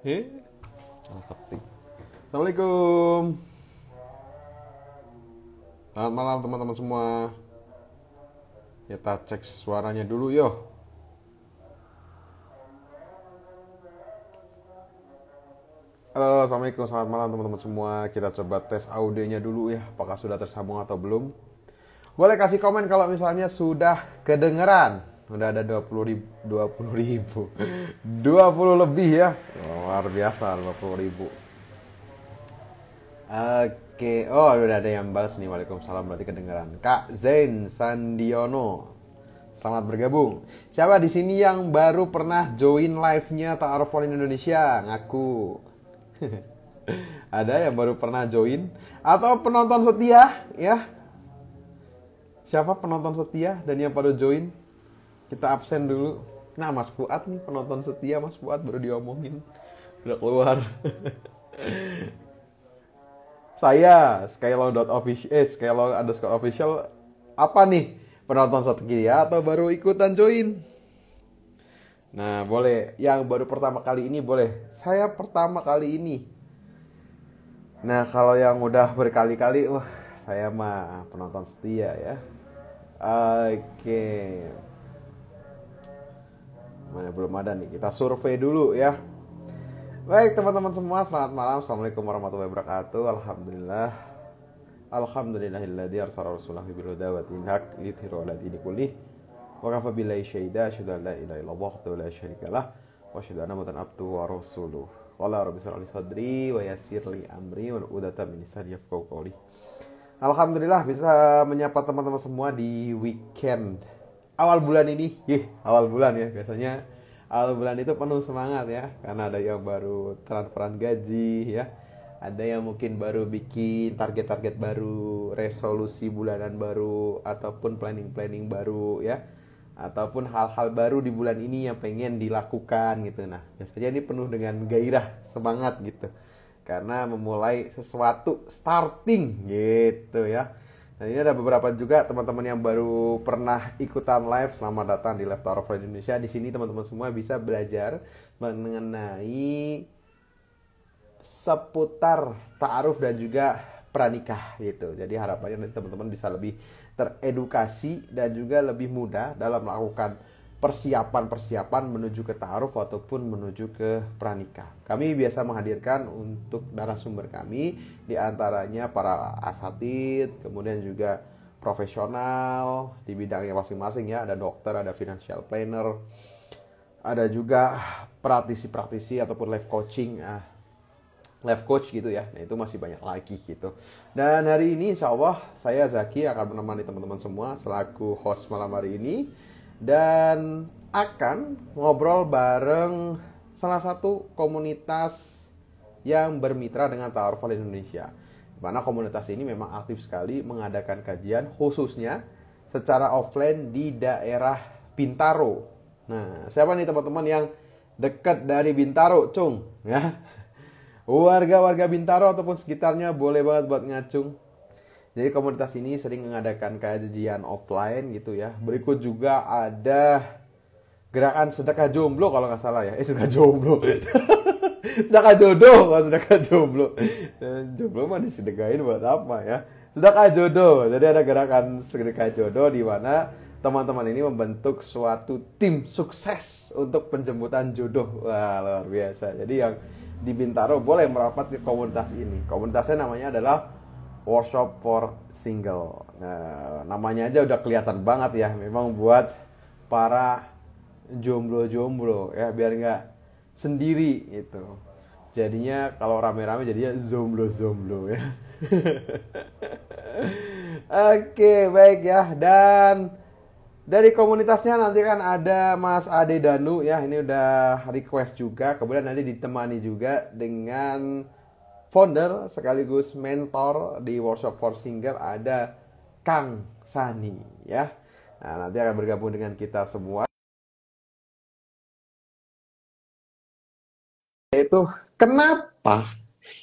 Eh, salah ketik. Assalamualaikum. Selamat malam teman-teman semua. Kita cek suaranya dulu yo. Halo, assalamualaikum, selamat malam teman-teman semua. Kita coba tes audionya dulu ya. Apakah sudah tersambung atau belum? Boleh kasih komen kalau misalnya sudah kedengeran. Udah ada 20 lebih ya. Luar biasa 20.000. Oke, oh udah ada yang balas nih. Waalaikumsalam, berarti kedengeran. Kak Zain Sandiono, selamat bergabung. Siapa di sini yang baru pernah join live-nya Ta'aruf Online Indonesia? Ngaku. Ada yang baru pernah join atau penonton setia ya? Siapa penonton setia dan yang baru join? Kita absen dulu. Nah, Mas Fuad nih penonton setia. Mas Fuad baru diomongin, udah keluar. Saya Skylon_official. Apa nih? Penonton setia atau baru ikutan join? Nah, boleh. Yang baru pertama kali ini boleh. Saya pertama kali ini. Nah, kalau yang udah berkali-kali, wah, saya mah penonton setia ya. Oke. Mana belum ada nih. Kita survei dulu ya. Baik teman-teman semua, selamat malam. Assalamualaikum warahmatullahi wabarakatuh. Alhamdulillahilladzi arsala rasulahu bil huda wa dinil haq liyudhhirahu 'ala dini kullih. Wa kafa billahi syahida asyhadu an la ilaha illallah wahdahu la syarikalah wa asyhadu anna muhammadan abduhu wa rasuluh. Qala rabbi shrah li sadri wa yassir li amri wa uqdatam min lisani yafqahu qawli. Alhamdulillah bisa menyapa teman-teman semua di weekend awal bulan ini. Awal bulan ya, biasanya awal bulan itu penuh semangat ya, karena ada yang baru transferan gaji ya, ada yang mungkin baru bikin target-target baru, resolusi bulanan baru, ataupun planning-planning baru ya, ataupun hal-hal baru di bulan ini yang pengen dilakukan gitu. Nah, biasanya ini penuh dengan gairah, semangat gitu, karena memulai sesuatu, starting gitu ya. Dan ini ada beberapa juga teman-teman yang baru pernah ikutan live. Selamat datang di Live Ta'aruf Indonesia. Di sini teman-teman semua bisa belajar mengenai seputar ta'aruf dan juga pranikah gitu. Jadi harapannya nanti teman-teman bisa lebih teredukasi dan juga lebih mudah dalam melakukan persiapan menuju ke ta'aruf ataupun menuju ke pranikah. Kami biasa menghadirkan untuk narasumber kami, diantaranya para asatid, kemudian juga profesional di bidangnya masing-masing ya. Ada dokter, ada financial planner, ada juga praktisi ataupun life coaching, life coach gitu ya. Nah, itu masih banyak lagi gitu. Dan hari ini insya Allah saya Zaki akan menemani teman-teman semua selaku host malam hari ini, dan akan ngobrol bareng salah satu komunitas yang bermitra dengan Ta'aruf Online Indonesia. Di mana komunitas ini memang aktif sekali mengadakan kajian khususnya secara offline di daerah Bintaro. Nah, siapa nih teman-teman yang dekat dari Bintaro, Cung? Ya. Warga-warga Bintaro ataupun sekitarnya boleh banget buat ngacung. Jadi komunitas ini sering mengadakan kajian offline gitu ya. Berikut juga ada gerakan sedekah jomblo kalau nggak salah ya. Sedekah jomblo. Sedekah jodoh, kalau sedekah jomblo. Jomblo mah disedekahin buat apa ya? Sedekah jodoh. Jadi ada gerakan sedekah jodoh di mana teman-teman ini membentuk suatu tim sukses untuk penjemputan jodoh. Wah, luar biasa. Jadi yang di Bintaro boleh merapat ke komunitas ini. Komunitasnya namanya adalah Workshop for Single. Nah, namanya aja udah kelihatan banget ya, memang buat para jomblo-jomblo ya, biar nggak sendiri gitu. Jadinya kalau rame-rame jadinya zomblo-zomblo ya. Oke, baik ya. Dan dari komunitasnya nanti kan ada Mas Ade Danu ya, ini udah request juga. Kemudian nanti ditemani juga dengan founder sekaligus mentor di Workshop for Single, ada Kang Sani ya. Nah, nanti akan bergabung dengan kita semua. Yaitu kenapa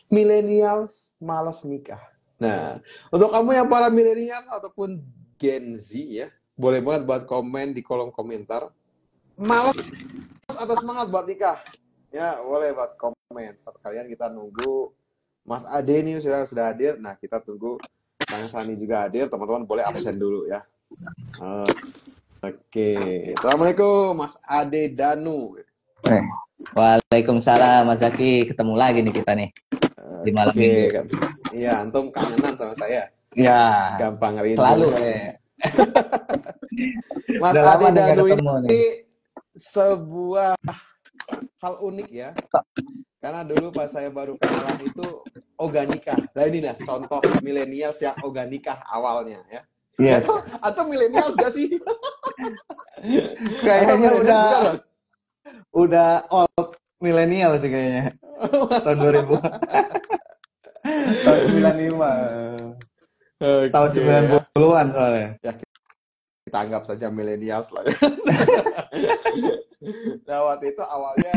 millennials malas nikah. Nah, untuk kamu yang para millennials ataupun Gen Z ya, boleh banget buat komen di kolom komentar. Malas atau semangat buat nikah? Ya, boleh buat komen. men. Sekalian kita nunggu Mas Ade nih sudah hadir. Nah, kita tunggu Kang Sani juga hadir. Teman-teman boleh absen dulu ya. Oke. Assalamualaikum Mas Ade Danu. Waalaikumsalam Mas Zaki, ketemu lagi nih kita nih di malam minggu. Oke, iya, antum kangenan sama saya. Ya, Gampang rindu. selalu. Mas Ade Danu ini sebuah hal unik ya. Karena dulu pas saya baru kenalan itu Oganika. Nah ini nah contoh milenial yang Oganika awalnya ya. Iya. Atau milenial gak sih? Kayaknya udah old milenial sih kayaknya. Tahun 2000. Tahun 95. Tahun 90-an soalnya. Ya, kita anggap saja milenial lah ya. Nah, waktu itu awalnya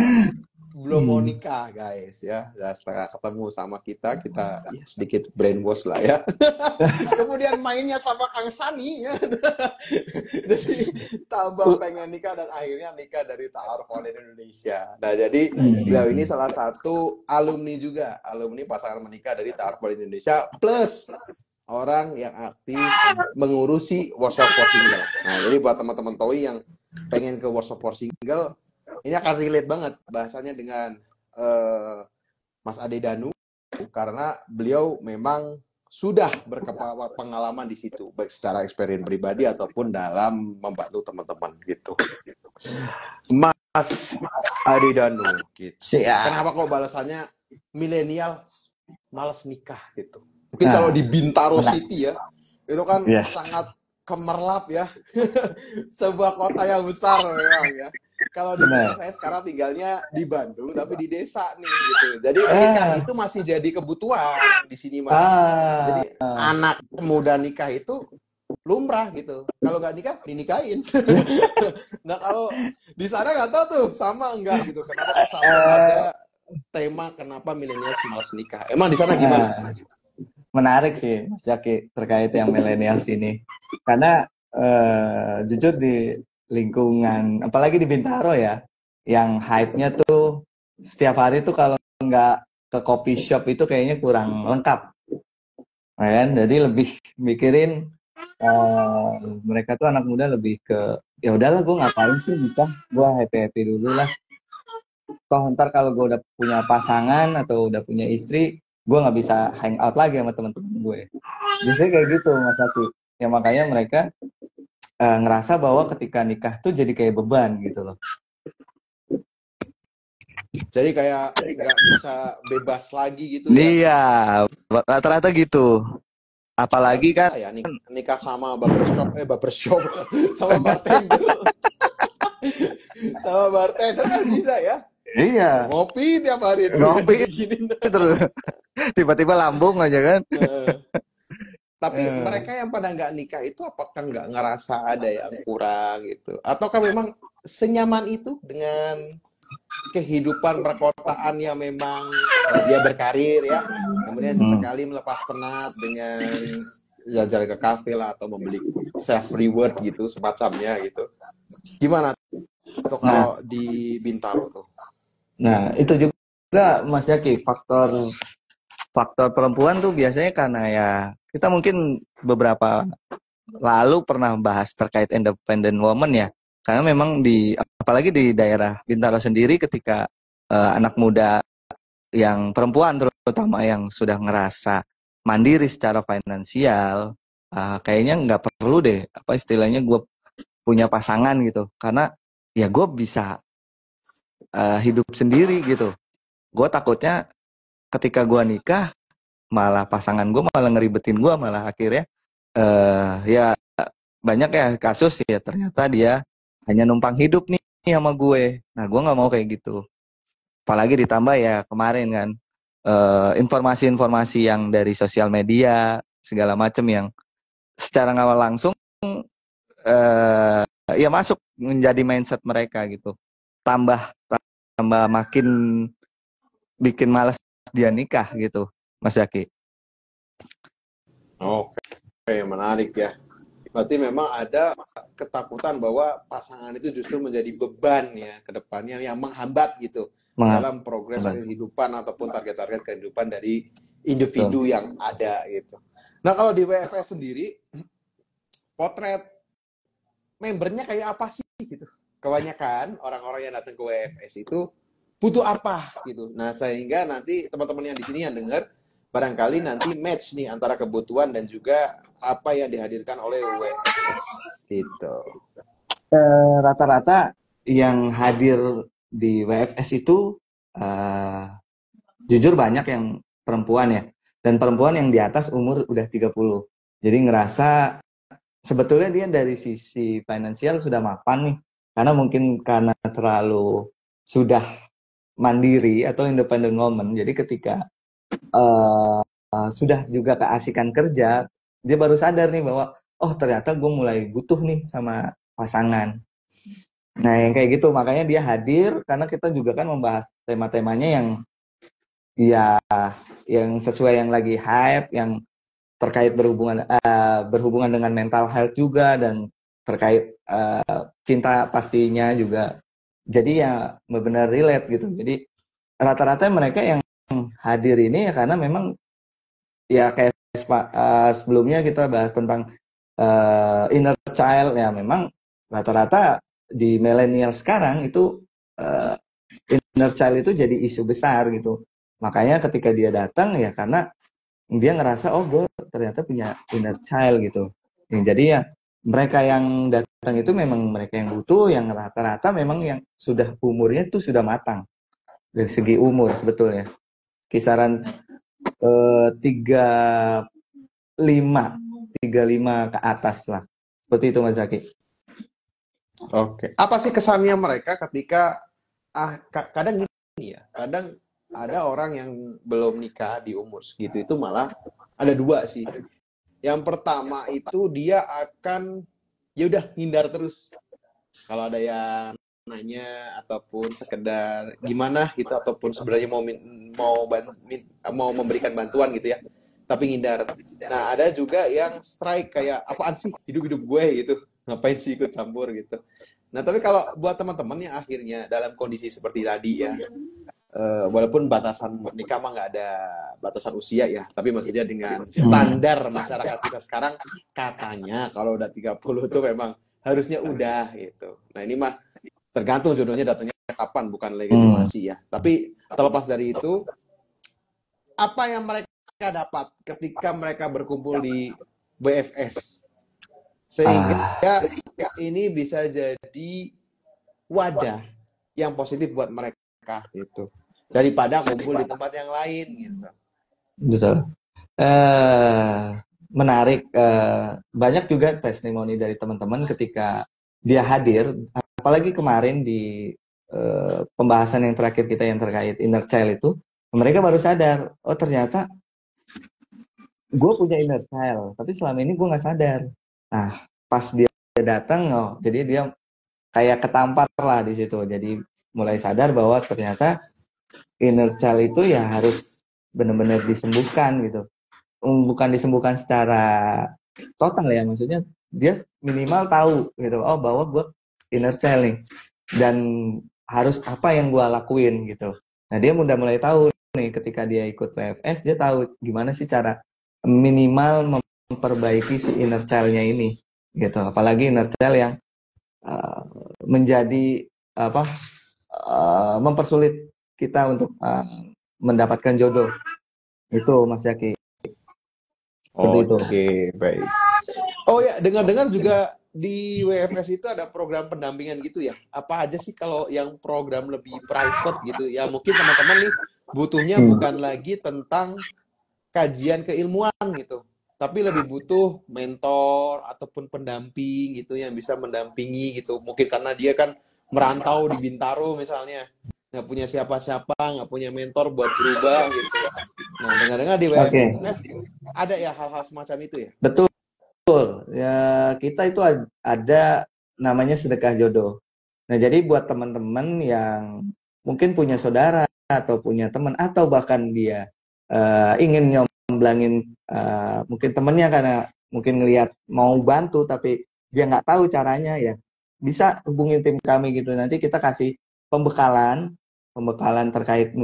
belum mau nikah guys ya. Setelah ketemu sama kita ya, sedikit brainwash lah ya. Kemudian mainnya sama Kang Sani ya. Jadi tambah pengen nikah dan akhirnya nikah dari Ta'aruf Online Indonesia. Nah jadi beliau ini salah satu alumni juga, alumni pasangan menikah dari Ta'aruf Online Indonesia plus orang yang aktif mengurusi workshop for single. Nah jadi buat teman-teman Toi yang pengen ke workshop for single, ini akan relate banget bahasanya dengan Mas Ade Danu karena beliau memang sudah berpengalaman di situ baik secara experience pribadi ataupun dalam membantu teman-teman gitu. Mas Ade Danu gitu. Kenapa kok balasannya milenial malas nikah gitu? Mungkin kalau di Bintaro City ya, itu kan sangat kemerlap ya. Sebuah kota yang besar memang ya. Kalau di sini saya sekarang tinggalnya di Bandung tapi di desa nih gitu. Jadi nikah itu masih jadi kebutuhan di sini Mas. Jadi anak muda nikah itu lumrah gitu. Kalau nggak nikah dinikahin. Nah kalau di sana nggak tahu tuh sama enggak gitu. Kenapa sampai ada tema kenapa milenial malas nikah? Emang di sana gimana? Menarik sih Mas Zaki terkait yang milenial sini. Karena jujur di lingkungan, apalagi di Bintaro ya, yang hype-nya tuh setiap hari tuh kalau nggak ke coffee shop itu kayaknya kurang lengkap. Kan? Jadi lebih mikirin mereka tuh anak muda lebih ke ya udahlah gue ngapain sih nikah, gue happy dulu lah. Toh ntar kalau gue udah punya pasangan atau udah punya istri, gue nggak bisa hang out lagi sama teman-teman gue. Biasanya kayak gitu Mas Ati. Ya makanya mereka ngerasa bahwa ketika nikah tuh jadi kayak beban gitu loh. Jadi kayak nggak bisa bebas lagi gitu ya? Iya, rata-rata gitu. Apalagi kan ya nikah sama barbershop sama bartender. Sama bartender kan bisa ya? Iya. Ngopi tiap hari itu. Ngopi terus. Tiba-tiba lambung aja kan. Tapi mereka yang pada nggak nikah itu apakah nggak ngerasa ada yang kurang gitu? Ataukah memang senyaman itu dengan kehidupan perkotaan yang memang dia berkarir ya, kemudian sesekali melepas penat dengan jalan ke kafe lah atau membeli self reward gitu semacamnya gitu. Gimana tuh kalau di Bintaro tuh? Nah itu juga Mas Yaki faktor perempuan tuh biasanya karena ya kita mungkin beberapa lalu pernah bahas terkait independent woman ya, karena memang apalagi di daerah Bintaro sendiri ketika anak muda yang perempuan terutama yang sudah ngerasa mandiri secara finansial, kayaknya nggak perlu deh apa istilahnya gue punya pasangan gitu, karena ya gue bisa hidup sendiri gitu. Gue takutnya ketika gue nikah malah pasangan gue malah ngeribetin gue, malah akhirnya ya banyak ya kasus ya ternyata dia hanya numpang hidup nih sama gue. Nah gue nggak mau kayak gitu. Apalagi ditambah ya kemarin kan informasi-informasi yang dari sosial media segala macam yang secara nggak langsung ya masuk menjadi mindset mereka gitu. Tambah makin bikin malas dia nikah gitu, Mas Zaki. Oke, menarik ya. Berarti memang ada ketakutan bahwa pasangan itu justru menjadi beban ya ke depannya yang menghambat gitu. dalam progres kehidupan ataupun target-target kehidupan dari individu yang ada gitu. Nah kalau di WFS sendiri, potret membernya kayak apa sih gitu? Kebanyakan orang-orang yang datang ke WFS itu butuh apa gitu. Nah sehingga nanti teman-teman yang di sini yang dengar barangkali nanti match nih antara kebutuhan dan juga apa yang dihadirkan oleh WFS gitu. Rata-rata yang hadir di WFS itu jujur banyak yang perempuan ya, dan perempuan yang di atas umur udah 30. Jadi ngerasa sebetulnya dia dari sisi finansial sudah mapan nih, karena mungkin karena terlalu sudah mandiri atau independent woman. Jadi ketika sudah juga keasikan kerja, dia baru sadar nih bahwa oh ternyata gue mulai butuh nih sama pasangan. Nah yang kayak gitu makanya dia hadir, karena kita juga kan membahas tema-temanya yang ya yang sesuai yang lagi hype, yang terkait berhubungan dengan mental health juga, dan terkait cinta pastinya juga. Jadi ya benar-benar relate gitu. Jadi rata-rata mereka yang hadir ini ya karena memang ya kayak sebelumnya kita bahas tentang inner child, ya memang rata-rata di milenial sekarang itu inner child itu jadi isu besar gitu. Makanya ketika dia datang ya karena dia ngerasa oh gue ternyata punya inner child gitu. Jadi ya mereka yang datang itu memang mereka yang butuh, yang rata-rata memang yang sudah umurnya tuh sudah matang dari segi umur sebetulnya. Kisaran 35 ke atas lah. Seperti itu Mas Zaki. Oke. Apa sih kesannya mereka ketika kadang gini ya, kadang ada orang yang belum nikah di umur segitu itu malah ada dua sih. Yang pertama itu dia akan ya udah hindar terus. Kalau ada yang nanya ataupun sekedar gimana gitu ataupun sebenarnya mau memberikan bantuan gitu ya, tapi ngindar. Nah, ada juga yang strike kayak apaan sih hidup-hidup gue gitu. Ngapain sih ikut campur gitu. Nah, tapi kalau buat teman-teman yang akhirnya dalam kondisi seperti tadi ya, walaupun batasan nikah mah nggak ada batasan usia ya, tapi maksudnya dengan standar masyarakat kita sekarang katanya kalau udah 30 tuh memang harusnya udah gitu. Nah ini mah tergantung jodohnya datangnya kapan, bukan legitimasi ya. Tapi terlepas dari itu, apa yang mereka dapat ketika mereka berkumpul di BFS sehingga ini bisa jadi wadah yang positif buat mereka gitu, daripada kumpul di tempat yang lain gitu. Betul. Menarik. Banyak juga testimoni dari teman-teman ketika dia hadir, apalagi kemarin di pembahasan yang terakhir kita yang terkait inner child itu, mereka baru sadar, oh ternyata gue punya inner child, tapi selama ini gue nggak sadar. Nah, pas dia datang, oh, jadi dia kayak ketampar lah di situ. Jadi mulai sadar bahwa ternyata inner child itu ya harus benar-benar disembuhkan gitu. Bukan disembuhkan secara total ya, maksudnya dia minimal tahu gitu, oh bahwa gue inner child nih, dan harus apa yang gue lakuin gitu. Nah dia udah mulai tahu nih ketika dia ikut PFS, dia tahu gimana sih cara minimal memperbaiki si inner child-nya ini gitu. Apalagi inner child yang menjadi apa mempersulit kita untuk mendapatkan jodoh itu Mas Yaki. Oke, baik. Oh ya, dengar-dengar juga di WFS itu ada program pendampingan gitu ya. Apa aja sih kalau yang program lebih private gitu? Ya mungkin teman-teman nih butuhnya bukan lagi tentang kajian keilmuan gitu, tapi lebih butuh mentor ataupun pendamping gitu yang bisa mendampingi gitu. Mungkin karena dia kan merantau di Bintaro misalnya, nggak punya siapa-siapa, nggak punya mentor buat berubah gitu. Nah, dengar-dengar di WFS ada ya hal-hal semacam itu ya? Betul. Ya, kita itu ada namanya sedekah jodoh. Nah, jadi buat teman-teman yang mungkin punya saudara atau punya teman atau bahkan dia ingin nyomblangin mungkin temennya karena mungkin ngelihat mau bantu tapi dia nggak tahu caranya, ya bisa hubungin tim kami gitu. Nanti kita kasih pembekalan pembekalan terkait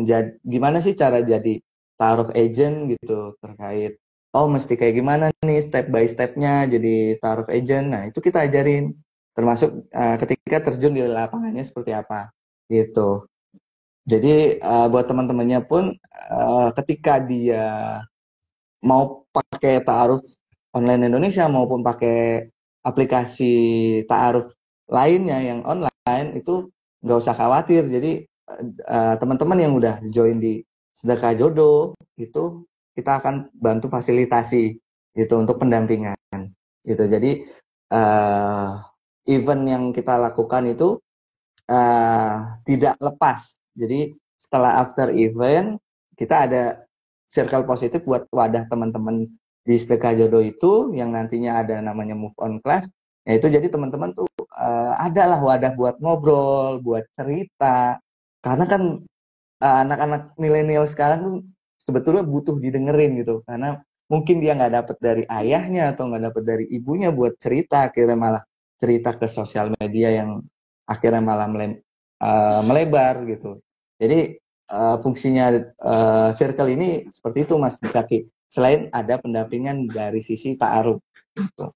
gimana sih cara jadi taruh agent gitu, terkait mesti kayak gimana nih step by stepnya jadi taruh agent. Nah itu kita ajarin, termasuk ketika terjun di lapangannya seperti apa gitu. Jadi buat teman-temannya pun ketika dia mau pakai ta'aruf online Indonesia maupun pakai aplikasi ta'aruf lainnya yang online, itu nggak usah khawatir. Jadi teman-teman yang udah join di Sedekah Jodoh itu kita akan bantu fasilitasi gitu untuk pendampingan gitu. Jadi event yang kita lakukan itu tidak lepas. Jadi setelah after event kita ada circle positif buat wadah teman-teman di Sedekah Jodoh itu yang nantinya ada namanya move on class. Ya itu jadi teman-teman tuh adalah wadah buat ngobrol, buat cerita. Karena kan anak-anak milenial sekarang tuh sebetulnya butuh didengerin gitu. Karena mungkin dia nggak dapet dari ayahnya atau nggak dapet dari ibunya buat cerita, akhirnya malah cerita ke sosial media yang akhirnya malah melebar gitu. Jadi fungsinya circle ini seperti itu Mas Dikaki. Selain ada pendampingan dari sisi ta'aruf gitu.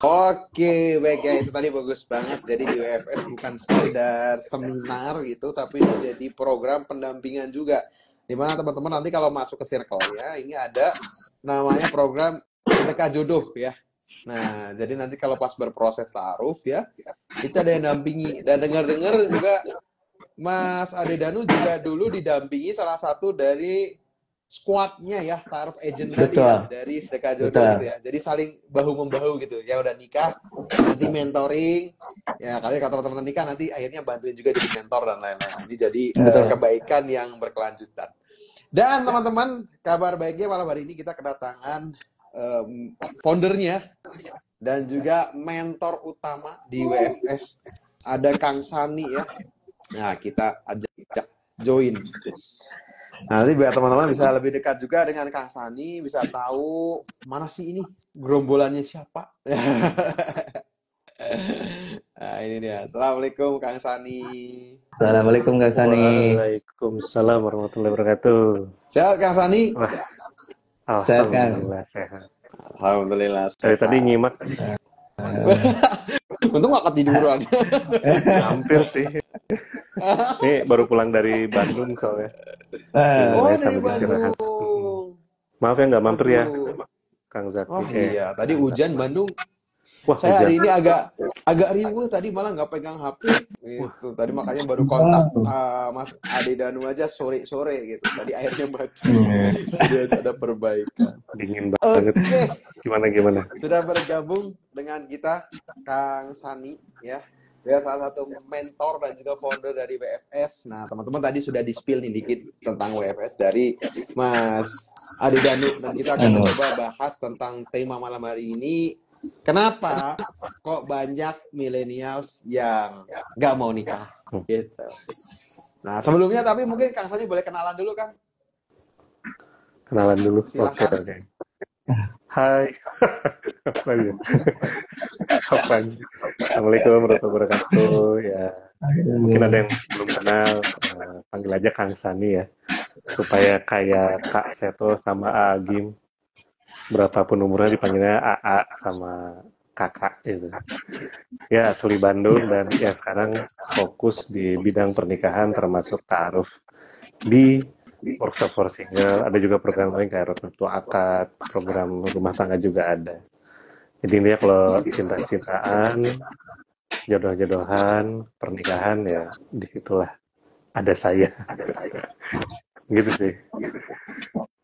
Oke, baik ya, itu tadi bagus banget. Jadi di WFS bukan sekedar seminar gitu, tapi ini jadi program pendampingan juga. Dimana teman-teman nanti kalau masuk ke circle ya, ini ada namanya program Sedekah Jodoh ya. Nah, jadi nanti kalau pas berproses ta'aruf ya, kita ada yang dampingi. Dan dengar-dengar juga Mas Ade Danu juga dulu didampingi salah satu dari squadnya ya, ta'aruf agent tadi ya, dari Sedekah Jodoh gitu ya. Jadi saling bahu-membahu gitu. Ya udah nikah, nanti mentoring. Ya, kali kata teman-teman nikah nanti akhirnya bantuin juga jadi mentor dan lain-lain. Ini jadi kebaikan yang berkelanjutan. Dan teman-teman, kabar baiknya malam hari ini kita kedatangan foundernya dan juga mentor utama di WFS. Ada Kang Sani ya. Nah, kita ajak join. Nanti biar teman-teman bisa lebih dekat juga dengan Kang Sani, bisa tahu mana sih ini gerombolannya siapa. Nah, ini dia. Assalamualaikum Kang Sani. Assalamualaikum Kang Sani. Waalaikumsalam warahmatullahi wabarakatuh. Sehat Kang Sani? Wah, alhamdulillah sehat. Alhamdulillah sehat. Dari tadi nyimak. Untung gak ketiduran. Hampir sih. Ini baru pulang dari Bandung soalnya. Dari Bandung. Maaf ya nggak mampir ya, Kang Zaki. Oh iya, tadi hujan Bandung. Wah, saya hujan. hari ini agak riuh tadi, malah nggak pegang HP gitu. Tadi makanya baru kontak Mas Ade Danu aja sore-sore gitu. Tadi airnya mati. Jadi ada perbaikan. Dingin banget. Gimana? Sudah bergabung dengan kita Kang Sani ya. Dia salah satu mentor dan juga founder dari WFS. Nah, teman-teman tadi sudah di-spill nih dikit tentang WFS dari Mas Ade Danu. Dan kita akan coba bahas tentang tema malam hari ini. Kenapa kok banyak millennials yang nggak mau nikah gitu. Nah, sebelumnya tapi mungkin Kang Sani boleh kenalan dulu, Kang. Kenalan dulu. Silakan. Oke. Hai. Apanya? Assalamualaikum warahmatullahi wabarakatuh. Ya, mungkin ada yang belum kenal, panggil aja Kang Sani ya, supaya kayak Kak Seto sama Agim. Berapapun umurnya dipanggilnya AA sama kakak gitu. Ya, asli Bandung dan ya sekarang fokus di bidang pernikahan termasuk ta'aruf di workshop for single. Ada juga program lain kayak road to akad, program rumah tangga juga ada. Jadi intinya kalau cinta-cintaan, jodoh-jodohan, pernikahan ya disitulah ada saya. Gitu sih.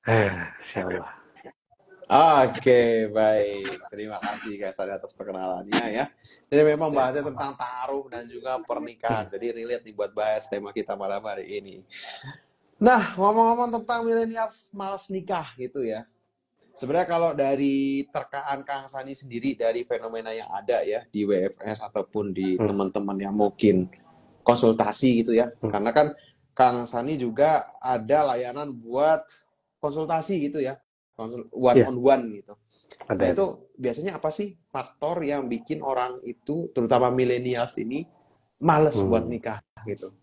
Insyaallah. Oke, baik. Terima kasih guys atas perkenalannya ya. Jadi memang bahasnya tentang ta'aruf dan juga pernikahan. Jadi relate nih buat bahas tema kita malam hari ini. Nah, ngomong-ngomong tentang milenials malas nikah gitu ya. Sebenarnya kalau dari terkaan Kang Sani sendiri dari fenomena yang ada ya di WFS ataupun di teman-teman yang mungkin konsultasi gitu ya. Karena kan Kang Sani juga ada layanan buat konsultasi gitu ya. One on one gitu. Nah itu biasanya apa sih faktor yang bikin orang itu terutama millennials ini males buat nikah gitu?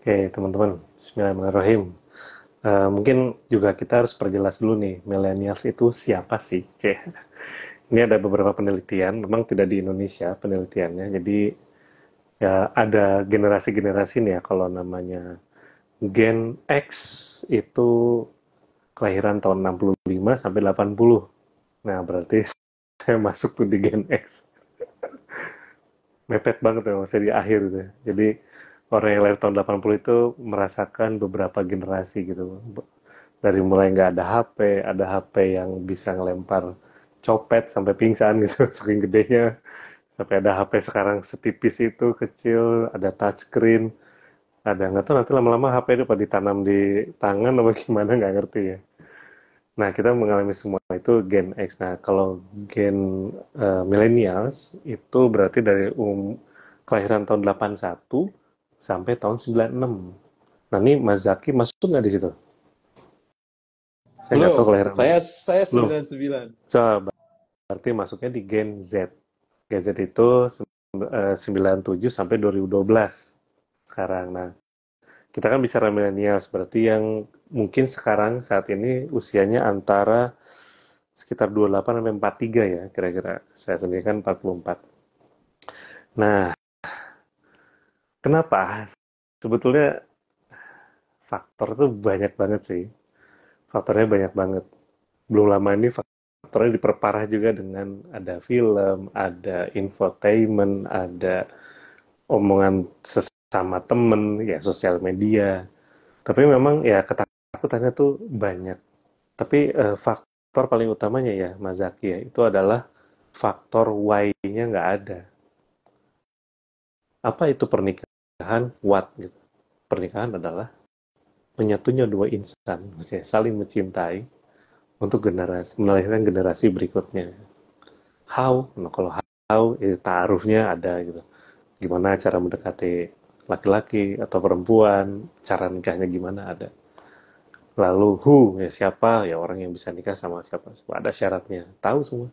Oke, teman-teman. Bismillahirrahmanirrahim. Mungkin juga kita harus perjelas dulu nih, millennials itu siapa sih? Cih. Ini ada beberapa penelitian, memang tidak di Indonesia penelitiannya. Jadi ya ada generasi-generasi nih ya, kalau namanya Gen X itu kelahiran tahun 65 sampai 80. Nah, berarti saya masuk tuh di Gen X. Mepet banget ya, masih di akhir gitu. Jadi orang yang lahir tahun 80 itu merasakan beberapa generasi gitu. Dari mulai nggak ada HP, ada HP yang bisa ngelempar copet sampai pingsan gitu, saking gedenya. Sampai ada HP sekarang setipis itu, kecil, ada touchscreen, ada nggak tahu nanti lama-lama HP itu pada ditanam di tangan apa gimana nggak ngerti ya. Nah, kita mengalami semua itu Gen X. Nah, kalau Gen Millennials itu berarti dari kelahiran tahun 81 sampai tahun 96. Nah, ini Mas Zaki masuk nggak di situ? Saya nggak tahu Belum, kelahiran. saya Belum. 99. So, berarti masuknya di Gen Z. Gen Z itu 97 sampai 2012 sekarang. Nah, kita kan bicara millennials, berarti yang mungkin sekarang saat ini usianya antara sekitar 28 sampai 43 ya, kira-kira. Saya sendiri kan 44. Nah, kenapa? Sebetulnya faktor tuh banyak banget sih. Faktornya banyak banget. Belum lama ini faktornya diperparah juga dengan ada film, ada infotainment, ada omongan sesama temen, ya sosial media. Tapi memang ya ketakutannya tuh banyak. Tapi faktor paling utamanya ya, Mas Zaki ya, itu adalah faktor why-nya nggak ada. Apa itu pernikahan? What? Gitu. Pernikahan adalah menyatunya dua insan, maksudnya saling mencintai untuk generasi, melahirkan generasi berikutnya. How? Nah, kalau how, itu taarufnya ada gitu. Gimana cara mendekati laki-laki atau perempuan, cara nikahnya gimana ada. Lalu who, ya siapa, ya orang yang bisa nikah sama siapa, ada syaratnya, tahu semua.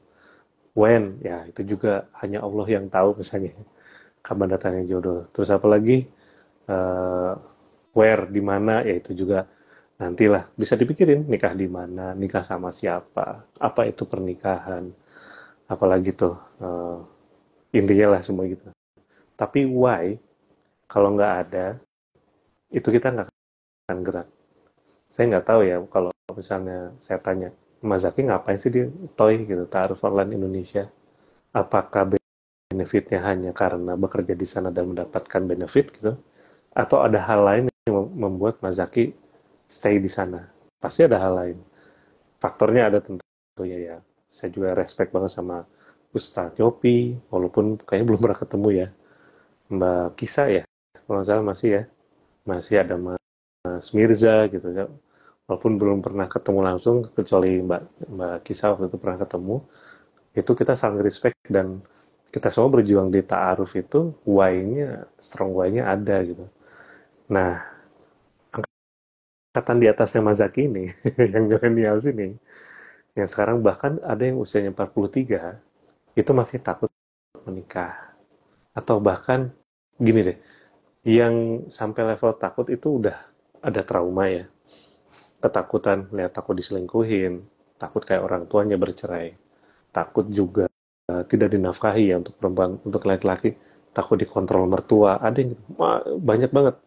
When, ya itu juga hanya Allah yang tahu misalnya kapan datangnya jodoh. Terus apa lagi? Eh, where, di mana, ya itu juga nantilah bisa dipikirin nikah di mana, nikah sama siapa, apa itu pernikahan, apalagi tuh intinya lah semua gitu. Tapi why, kalau nggak ada, itu kita nggak akan gerak. Saya nggak tahu ya kalau misalnya saya tanya, Mas Zaki ngapain sih di Toy gitu, Taaruf Online Indonesia? Apakah benefitnya hanya karena bekerja di sana dan mendapatkan benefit gitu? Atau ada hal lain yang membuat Mas Zaki stay di sana? Pasti ada hal lain. Faktornya ada tentunya ya. Saya juga respect banget sama Ustadz Yopi, walaupun kayaknya belum pernah ketemu ya. Mbak Kisa ya, kalau nggak salah masih ya. Masih ada Mas Mirza gitu ya. Walaupun belum pernah ketemu langsung, kecuali Mbak Kisa waktu itu pernah ketemu, itu kita saling respect dan kita semua berjuang di ta'aruf itu, why-nya, strong why-nya ada gitu. Nah, angkatan di atasnya Mas Zaki ini, yang milenial sini, yang sekarang bahkan ada yang usianya 43, itu masih takut menikah. Atau bahkan, gini deh, yang sampai level takut itu udah ada trauma ya. Ketakutan, lihat takut diselingkuhin, takut kayak orang tuanya bercerai, takut juga tidak dinafkahi ya untuk perempuan, untuk laki-laki, takut dikontrol mertua, ada yang banyak banget.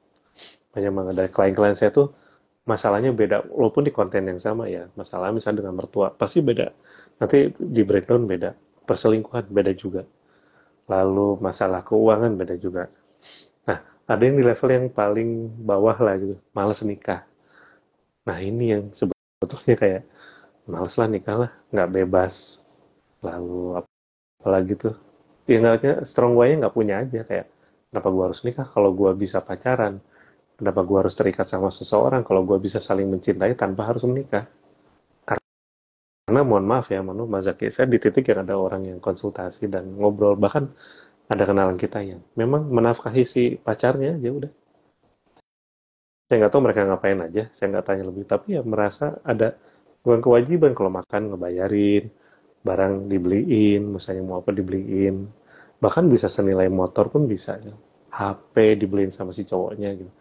Banyak banget dari klien-klien saya tuh masalahnya beda, walaupun di konten yang sama ya, masalah misalnya dengan mertua pasti beda, nanti di breakdown beda, perselingkuhan beda juga, lalu masalah keuangan beda juga. Nah, ada yang di level yang paling bawah lah gitu, malas nikah. Nah, ini yang sebetulnya kayak males lah nikah lah, nggak bebas, lalu apalagi tuh ya nggak, strong way-nya nggak punya aja, kayak kenapa gua harus nikah kalau gua bisa pacaran, kenapa gua harus terikat sama seseorang kalau gua bisa saling mencintai tanpa harus menikah. Karena mohon maaf ya, Mas Zaki, saya di titik yang ada orang yang konsultasi dan ngobrol, bahkan ada kenalan kita yang memang menafkahi si pacarnya aja udah. Saya nggak tahu mereka ngapain aja, saya nggak tanya lebih, tapi ya merasa ada bukan kewajiban, kalau makan ngebayarin, barang dibeliin, misalnya mau apa dibeliin, bahkan bisa senilai motor pun bisa, ya. HP dibeliin sama si cowoknya gitu.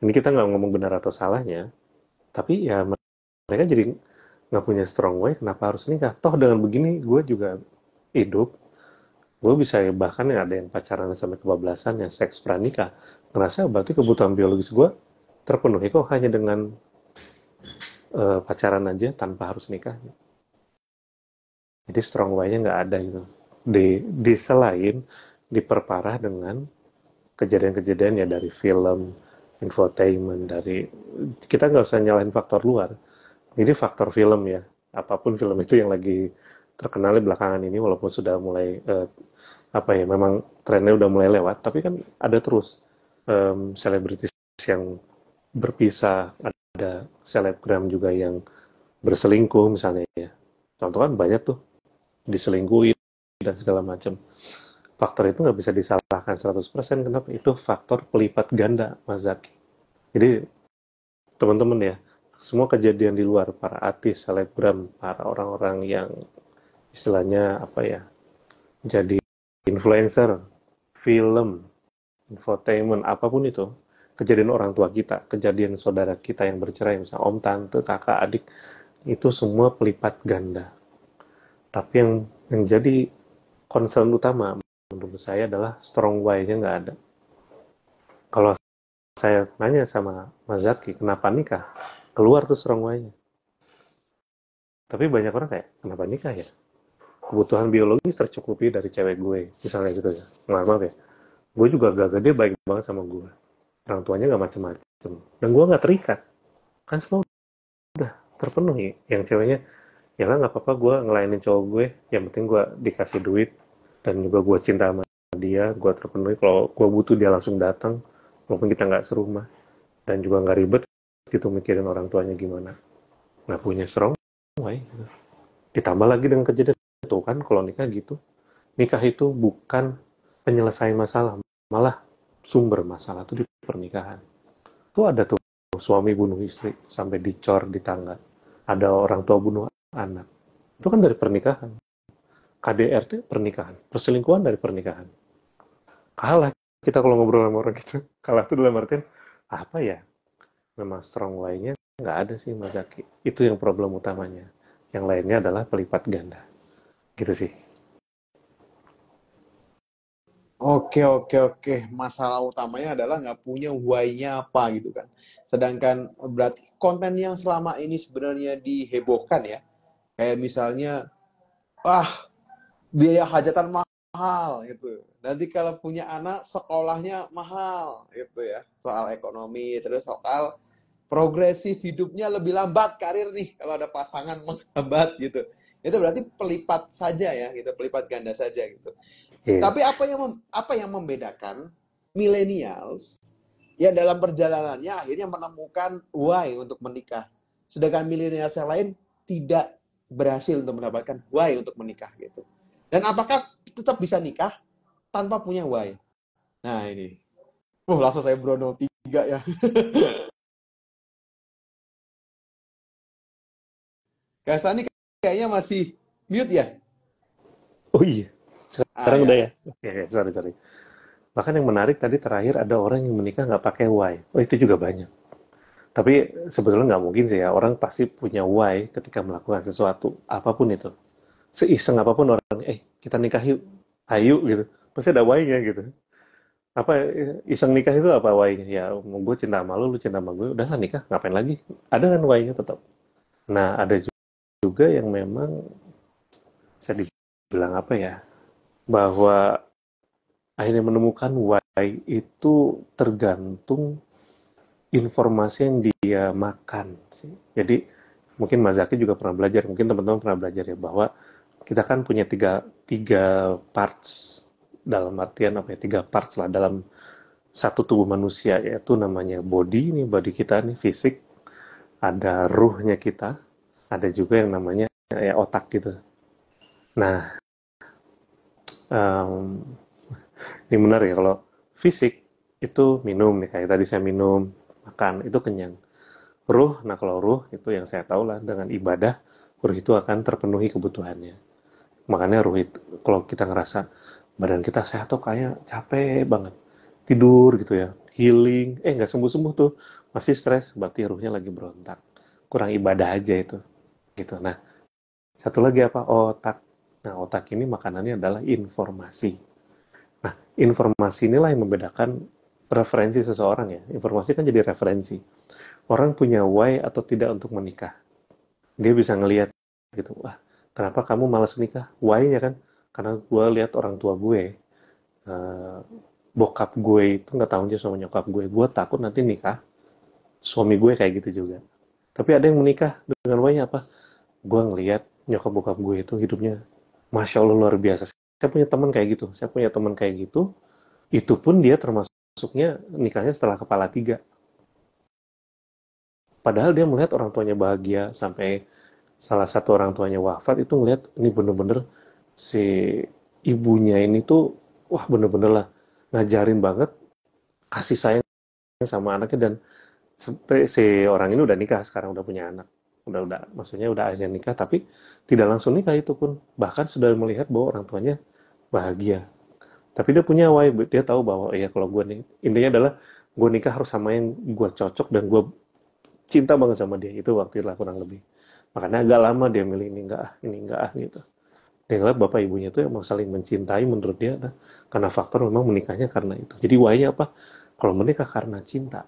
Ini kita nggak ngomong benar atau salahnya, tapi ya mereka jadi nggak punya strong way, kenapa harus nikah? Toh dengan begini gue juga hidup, gue bisa bahkan ya ada yang pacaran sampai kebablasan, yang seks pranikah. Ngerasa berarti kebutuhan biologis gue terpenuhi kok hanya dengan pacaran aja tanpa harus nikah. Jadi strong way-nya nggak ada gitu. Di selain diperparah dengan kejadian-kejadian ya dari film, infotainment, dari kita nggak usah nyalahin faktor luar. Ini faktor film ya. Apapun film itu yang lagi terkenal di belakangan ini, walaupun sudah mulai apa ya, memang trennya udah mulai lewat, tapi kan ada terus selebritis yang berpisah, ada selebgram juga yang berselingkuh misalnya ya. Contoh kan banyak tuh diselingkuhi dan segala macam. Faktor itu nggak bisa disalahkan 100%. Kenapa? Itu faktor pelipat ganda, Mas Zaki. Jadi teman-teman ya, semua kejadian di luar, para artis, selebgram, para orang-orang yang istilahnya apa ya, jadi influencer, film, infotainment, apapun itu, kejadian orang tua kita, kejadian saudara kita yang bercerai, misalnya om, tante, kakak, adik, itu semua pelipat ganda. Tapi yang jadi concern utama menurut saya adalah strong why-nya nggak ada. Kalau saya nanya sama Mas Zaki, kenapa nikah? Keluar tuh strong why-nya. Tapi banyak orang kayak, kenapa nikah ya? Kebutuhan biologis tercukupi dari cewek gue, misalnya gitu ya. Maaf ya, gue juga gak gede baik banget sama gue. Orang tuanya gak macem-macem. Dan gue gak terikat. Kan semua udah terpenuhi. Yang ceweknya, ya lah gak apa-apa gue ngelainin cowok gue, yang penting gue dikasih duit, dan juga gue cinta sama dia, gue terpenuhi. Kalau gue butuh dia langsung datang, walaupun kita gak serumah. Dan juga gak ribet gitu mikirin orang tuanya gimana. Gak punya strong why. Ditambah lagi dengan kejadian itu kan, kalau nikah gitu. Nikah itu bukan penyelesaian masalah, malah sumber masalah itu di pernikahan. Itu ada tuh suami bunuh istri sampai dicor di tangga. Ada orang tua bunuh anak. Itu kan dari pernikahan. KDRT pernikahan, perselingkuhan dari pernikahan. Kalah kita kalau ngobrol sama orang gitu. Kalah itu dalam artian apa ya? Memang strong why-nya nggak ada sih Mas Zaki. Itu yang problem utamanya. Yang lainnya adalah pelipat ganda. Gitu sih. Oke, oke, oke. Masalah utamanya adalah nggak punya why-nya apa gitu kan. Sedangkan berarti konten yang selama ini sebenarnya dihebohkan ya. Kayak misalnya, ah, biaya hajatan mahal gitu. Nanti kalau punya anak sekolahnya mahal gitu ya. Soal ekonomi, terus soal progresif hidupnya lebih lambat karir nih kalau ada pasangan menghambat gitu. Itu berarti pelipat saja ya gitu, pelipat ganda saja gitu. Iya. Tapi apa yang membedakan millennials yang dalam perjalanannya akhirnya menemukan why untuk menikah, sedangkan millennials yang lain tidak berhasil untuk mendapatkan why untuk menikah gitu. Dan apakah tetap bisa nikah tanpa punya why? Nah ini, langsung saya Brono 3 ya. Kak Sani kayaknya masih mute ya? Oh iya. Ah Sekarang udah ya. ya? Oke, sorry. Bahkan yang menarik tadi terakhir ada orang yang menikah nggak pakai why. Oh itu juga banyak. Tapi sebetulnya nggak mungkin sih ya. Orang pasti punya why ketika melakukan sesuatu. Apapun itu. Seiseng apapun orang, kita nikah yuk. Ayo gitu. Pasti ada why-nya gitu. Apa iseng nikah itu apa why-nya? Ya gue cinta sama lu cinta sama gue. Udahlah nikah, ngapain lagi? Ada kan why-nya tetap. Nah ada juga yang memang saya dibilang apa ya, bahwa akhirnya menemukan why itu tergantung informasi yang dia makan sih. Jadi mungkin Mas Zaki juga pernah belajar, mungkin teman-teman pernah belajar ya, bahwa kita kan punya tiga parts, dalam artian apa ya, tiga parts lah dalam satu tubuh manusia, yaitu namanya body, ini body kita nih, fisik, ada ruhnya kita, ada juga yang namanya ya otak gitu. Nah, um, ini benar ya, kalau fisik itu minum nih, kayak tadi saya minum, makan, itu kenyang. Ruh, nah kalau ruh itu yang saya tahu lah, dengan ibadah, ruh itu akan terpenuhi kebutuhannya. Makanya ruh itu, kalau kita ngerasa badan kita sehat tuh kayak capek banget, tidur gitu ya, healing, nggak sembuh-sembuh tuh, masih stres, berarti ruhnya lagi berontak, kurang ibadah aja itu, gitu. Nah, satu lagi apa? Otak. Nah, otak ini makanannya adalah informasi. Nah, informasi inilah yang membedakan preferensi seseorang ya. Informasi kan jadi referensi. Orang punya why atau tidak untuk menikah. Dia bisa ngelihat gitu, wah, kenapa kamu malas nikah? Why-nya kan, karena gue lihat orang tua gue, eh, bokap gue itu nggak tahu aja sama nyokap gue takut nanti nikah, suami gue kayak gitu juga. Tapi ada yang menikah dengan why-nya apa? Gue ngelihat nyokap bokap gue itu hidupnya, masya Allah luar biasa. Saya punya teman kayak gitu, itu pun dia termasuknya nikahnya setelah kepala tiga. Padahal dia melihat orang tuanya bahagia sampai salah satu orang tuanya wafat, itu ngelihat ini bener-bener si ibunya ini tuh wah bener-bener lah ngajarin banget kasih sayang sama anaknya. Dan si orang ini udah nikah sekarang, udah punya anak, udah maksudnya udah akhirnya nikah, tapi tidak langsung nikah, itu pun bahkan sudah melihat bahwa orang tuanya bahagia. Tapi dia punya why, dia tahu bahwa ya kalau gue nih, intinya adalah gue nikah harus sama yang gue cocok dan gue cinta banget sama dia, itu waktu itu lah kurang lebih. Makanya agak lama dia milih ini enggak ah gitu. Dia ngeliat bapak ibunya itu emang saling mencintai menurut dia, nah, karena faktor memang menikahnya karena itu. Jadi why-nya apa? Kalau menikah karena cinta.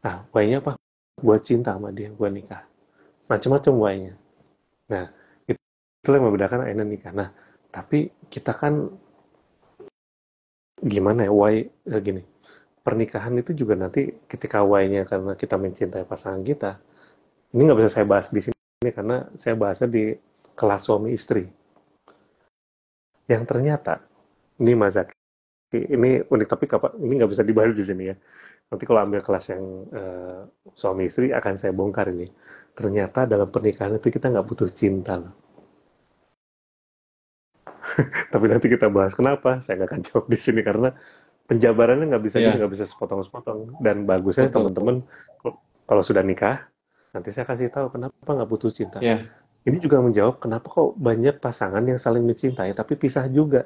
Nah, why-nya apa? Gue cinta sama dia, gue nikah. Macam-macam why-nya. Nah, itu yang membedakan akhirnya nikah. Nah, tapi kita kan gimana ya, why gini. Pernikahan itu juga nanti ketika why-nya karena kita mencintai pasangan kita. Ini nggak bisa saya bahas di sini karena saya bahasnya di kelas suami istri. Yang ternyata, ini Mas Zaki, ini unik tapi ini nggak bisa dibahas di sini ya. Nanti kalau ambil kelas yang suami istri akan saya bongkar ini. Ternyata dalam pernikahan itu kita nggak butuh cinta loh. Tapi nanti kita bahas kenapa. Saya nggak akan jawab di sini karena penjabarannya nggak bisa Iya, nggak bisa sepotong-sepotong. Dan bagusnya betul. teman-teman kalau sudah nikah, nanti saya kasih tahu kenapa nggak butuh cinta. Iya, Ini juga menjawab kenapa kok banyak pasangan yang saling mencintai tapi pisah juga.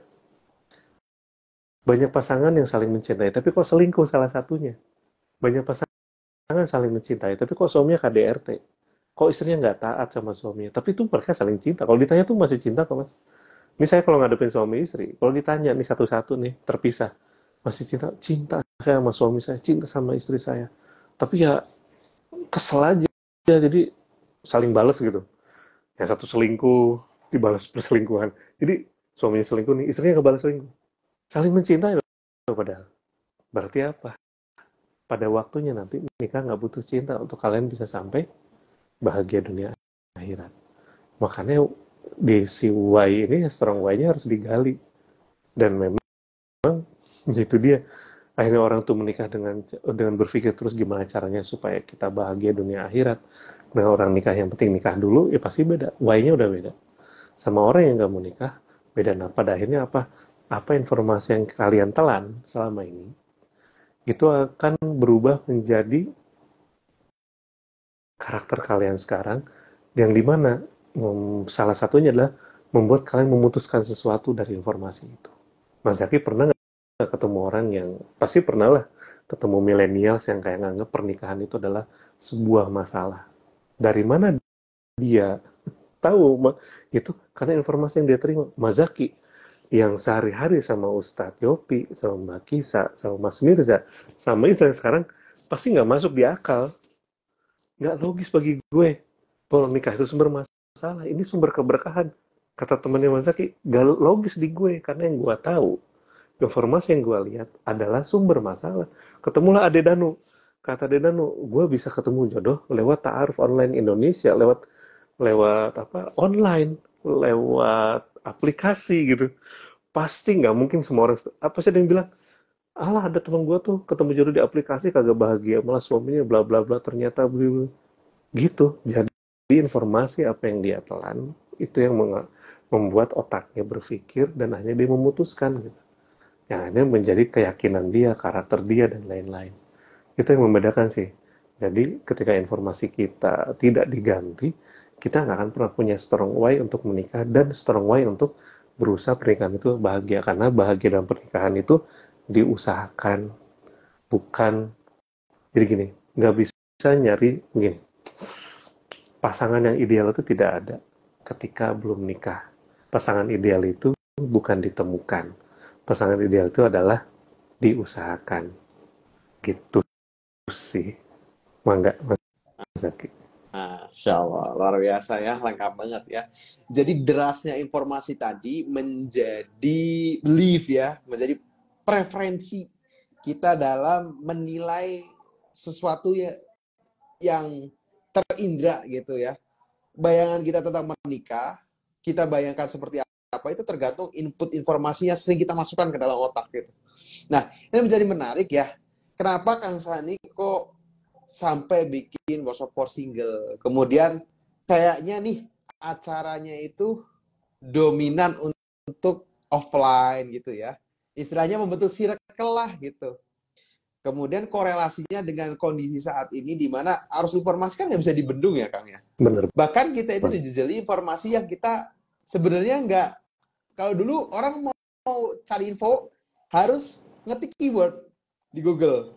Banyak pasangan yang saling mencintai tapi kok selingkuh salah satunya. Banyak pasangan saling mencintai tapi kok suaminya KDRT. Kok istrinya nggak taat sama suaminya. Tapi itu mereka saling cinta. Kalau ditanya tuh masih cinta kok mas. Ini saya kalau ngadepin suami istri, kalau ditanya nih satu-satu nih terpisah, masih cinta? Cinta saya sama suami saya, cinta sama istri saya. Tapi ya kesel aja, jadi saling balas gitu. Yang satu selingkuh, dibalas perselingkuhan. Jadi suaminya selingkuh nih, istrinya ngebalas selingkuh. Saling mencintai loh padahal. Berarti apa? Pada waktunya nanti nikah nggak butuh cinta untuk kalian bisa sampai bahagia dunia akhirat. Makanya di si Y ini strong Y-nya harus digali. Dan memang itu dia. Akhirnya orang tuh menikah dengan berpikir terus gimana caranya supaya kita bahagia dunia akhirat. Nah orang nikah yang penting nikah dulu, ya pasti beda. Y-nya udah beda. Sama orang yang nggak mau nikah, beda. Nah pada akhirnya apa? Apa informasi yang kalian telan selama ini, itu akan berubah menjadi karakter kalian sekarang, yang dimana salah satunya adalah membuat kalian memutuskan sesuatu dari informasi itu. Mas Zaki pernah nggak ketemu orang yang, pasti pernah lah, ketemu milenials yang kayak nganggap pernikahan itu adalah sebuah masalah. Dari mana dia tahu itu? Karena informasi yang dia terima. Mas Zaki yang sehari-hari sama Ustadz Yopi, sama Mbak Kisa, sama Mas Mirza, sama istri yang sekarang, pasti nggak masuk di akal. Nggak logis bagi gue. Kalau nikah itu sumber masalah, ini sumber keberkahan. Kata temannya Mas Zaki, gak logis di gue, karena yang gue tahu, informasi yang gue lihat adalah sumber masalah. Ketemulah Ade Danu. Kata Ade Danu, gue bisa ketemu jodoh lewat ta'aruf online Indonesia, lewat apa? Online, lewat aplikasi gitu. Pasti nggak mungkin semua orang. Apa sih ada yang bilang, alah ada teman gue tuh ketemu jodoh di aplikasi kagak bahagia, malah suaminya bla bla bla, ternyata gitu. Jadi informasi apa yang dia telan itu yang membuat otaknya berpikir dan akhirnya dia memutuskan gitu. Yang akhirnya menjadi keyakinan dia, karakter dia dan lain-lain. Itu yang membedakan sih. Jadi ketika informasi kita tidak diganti, kita nggak akan pernah punya strong why untuk menikah dan strong why untuk berusaha pernikahan itu bahagia. Karena bahagia dalam pernikahan itu diusahakan, bukan, jadi gini, nggak bisa nyari gini, pasangan yang ideal itu tidak ada ketika belum nikah. Pasangan ideal itu bukan ditemukan. Pasangan ideal itu adalah diusahakan. Gitu sih. Mangga, Mas Zaki. Masya Allah, luar biasa ya, lengkap banget ya. Jadi derasnya informasi tadi menjadi belief ya, menjadi preferensi kita dalam menilai sesuatu yang terindra gitu ya. Bayangan kita tentang menikah, kita bayangkan seperti apa itu tergantung input informasinya sering kita masukkan ke dalam otak gitu. Nah, ini menjadi menarik ya. Kenapa Kang Sani kok sampai bikin workshop for single? Kemudian kayaknya nih acaranya itu dominan untuk offline gitu ya. Istilahnya membentuk circle lah gitu. Kemudian korelasinya dengan kondisi saat ini di mana arus informasi kan nggak bisa dibendung ya Kang ya. Bener. Bahkan kita itu dijejali informasi yang kita sebenarnya nggak, kalau dulu orang mau cari info harus ngetik keyword di Google.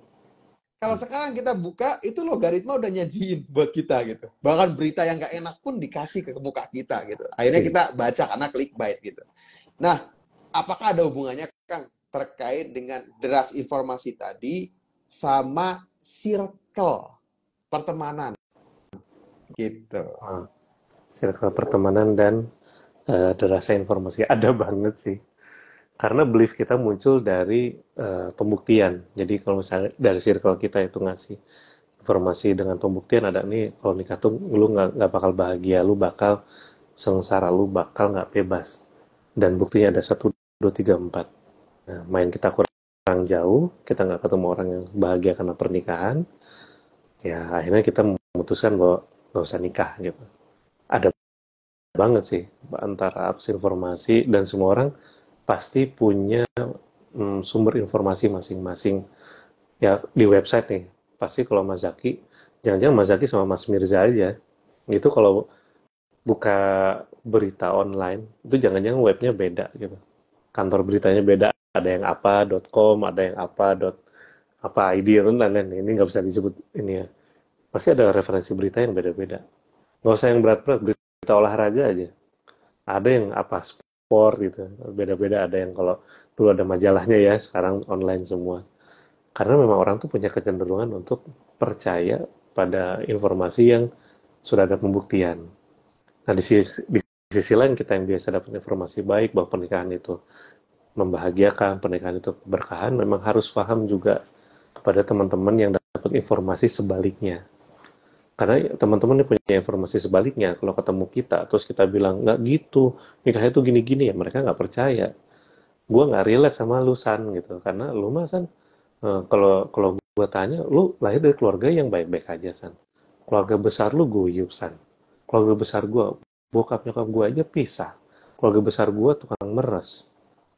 Kalau sekarang kita buka, itu logaritma udah nyajiin buat kita gitu. Bahkan berita yang nggak enak pun dikasih ke muka kita gitu. Akhirnya kita baca karena clickbait gitu. Nah, apakah ada hubungannya Kang terkait dengan deras informasi tadi sama circle pertemanan gitu? Circle pertemanan dan derasnya informasi ada banget sih. Karena belief kita muncul dari pembuktian. Jadi kalau misalnya dari circle kita itu ngasih informasi dengan pembuktian, ada nih, kalau nikah tuh lu nggak bakal bahagia, lu bakal sengsara, lu bakal nggak bebas. Dan buktinya ada 1, 2, 3, 4. Nah, main kita kurang jauh, kita nggak ketemu orang yang bahagia karena pernikahan, ya akhirnya kita memutuskan bahwa nggak usah nikah gitu. Ada banget sih antara apps informasi, dan semua orang pasti punya sumber informasi masing-masing. Ya di website nih, pasti kalau Mas Zaki, jangan-jangan Mas Zaki sama Mas Mirza aja, itu kalau buka berita online, itu jangan-jangan webnya beda gitu. Kantor beritanya beda, ada yang apa.com, ada yang apa ID, itu lain-lain. Ini nggak bisa disebut ini ya. Pasti ada referensi berita yang beda-beda. Nggak usah yang berat-berat, berita olahraga aja. Ada yang apa sport gitu, beda-beda. Ada yang kalau dulu ada majalahnya ya, sekarang online semua. Karena memang orang tuh punya kecenderungan untuk percaya pada informasi yang sudah ada pembuktian. Nah di sisi lain kita yang biasa dapat informasi baik bahwa pernikahan itu membahagiakan, pernikahan itu keberkahan, memang harus paham juga kepada teman-teman yang dapat informasi sebaliknya. Karena teman-teman punya informasi sebaliknya, kalau ketemu kita, terus kita bilang, nggak gitu, nikahnya tuh gini-gini, ya mereka nggak percaya. Gue nggak relate sama lu, San, gitu. Karena lu mah, San, kalau gue tanya, lu lahir dari keluarga yang baik-baik aja, San. Keluarga besar lu guyup, San. Keluarga besar gue, bokap nyokap gue aja pisah. Keluarga besar gue tukang meres.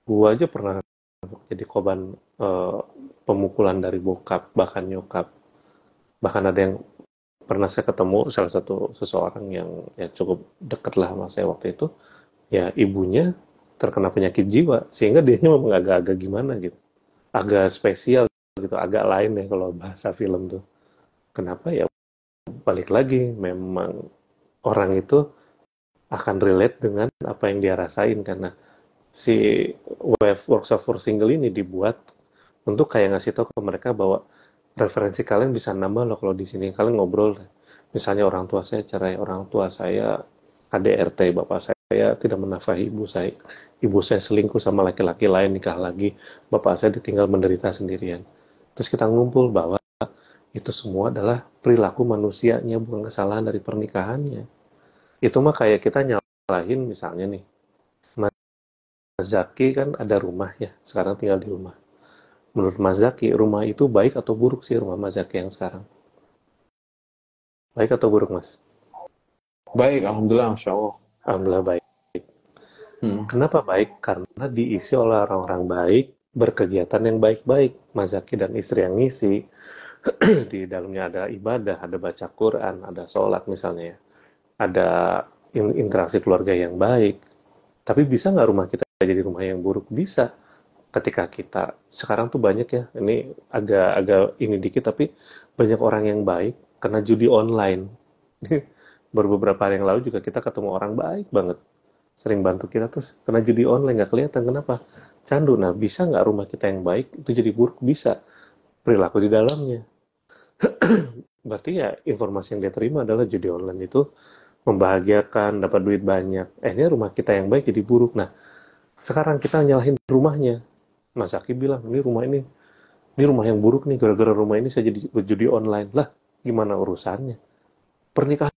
Gue aja pernah jadi korban pemukulan dari bokap, bahkan nyokap. Bahkan ada yang pernah saya ketemu salah satu seseorang yang ya cukup dekat lah sama saya waktu itu, ya ibunya terkena penyakit jiwa, sehingga dia memang agak-agak gimana gitu, agak spesial gitu, agak lain ya kalau bahasa film tuh. Kenapa ya? Balik lagi, memang orang itu akan relate dengan apa yang dia rasain, karena si web workshop for single ini dibuat untuk kayak ngasih tahu ke mereka bahwa referensi kalian bisa nambah loh kalau di sini kalian ngobrol. Misalnya orang tua saya cerai, orang tua saya KDRT, bapak saya tidak menafkahi ibu saya selingkuh sama laki-laki lain, nikah lagi, bapak saya ditinggal menderita sendirian. Terus kita ngumpul bahwa itu semua adalah perilaku manusianya, bukan kesalahan dari pernikahannya. Itu mah kayak kita nyalahin misalnya nih, Mas Zaki kan ada rumah ya, sekarang tinggal di rumah. Menurut Mas Zaki, rumah itu baik atau buruk sih rumah Mas Zaki yang sekarang? Baik atau buruk, Mas? Baik, alhamdulillah, Masya Allah. Alhamdulillah baik. Kenapa baik? Karena diisi oleh orang-orang baik, berkegiatan yang baik-baik. Mas Zaki dan istri yang ngisi, di dalamnya ada ibadah, ada baca Quran, ada sholat misalnya, ada interaksi keluarga yang baik. Tapi bisa nggak rumah kita jadi rumah yang buruk? Bisa. ketika kita sekarang tuh banyak ya, ini agak-agak ini dikit tapi banyak orang yang baik kena judi online. Baru beberapa hari yang lalu juga kita ketemu orang baik banget, sering bantu kita terus kena judi online nggak kelihatan kenapa? Candu. Nah, bisa nggak rumah kita yang baik itu jadi buruk? Bisa. Perilaku di dalamnya. Berarti ya informasi yang dia terima adalah judi online itu membahagiakan, dapat duit banyak. Ini rumah kita yang baik jadi buruk. Nah, sekarang kita nyalahin rumahnya. Mas Aki bilang, ini rumah yang buruk nih, gara-gara rumah ini saya jadi berjudi online. Lah, gimana urusannya? Pernikahan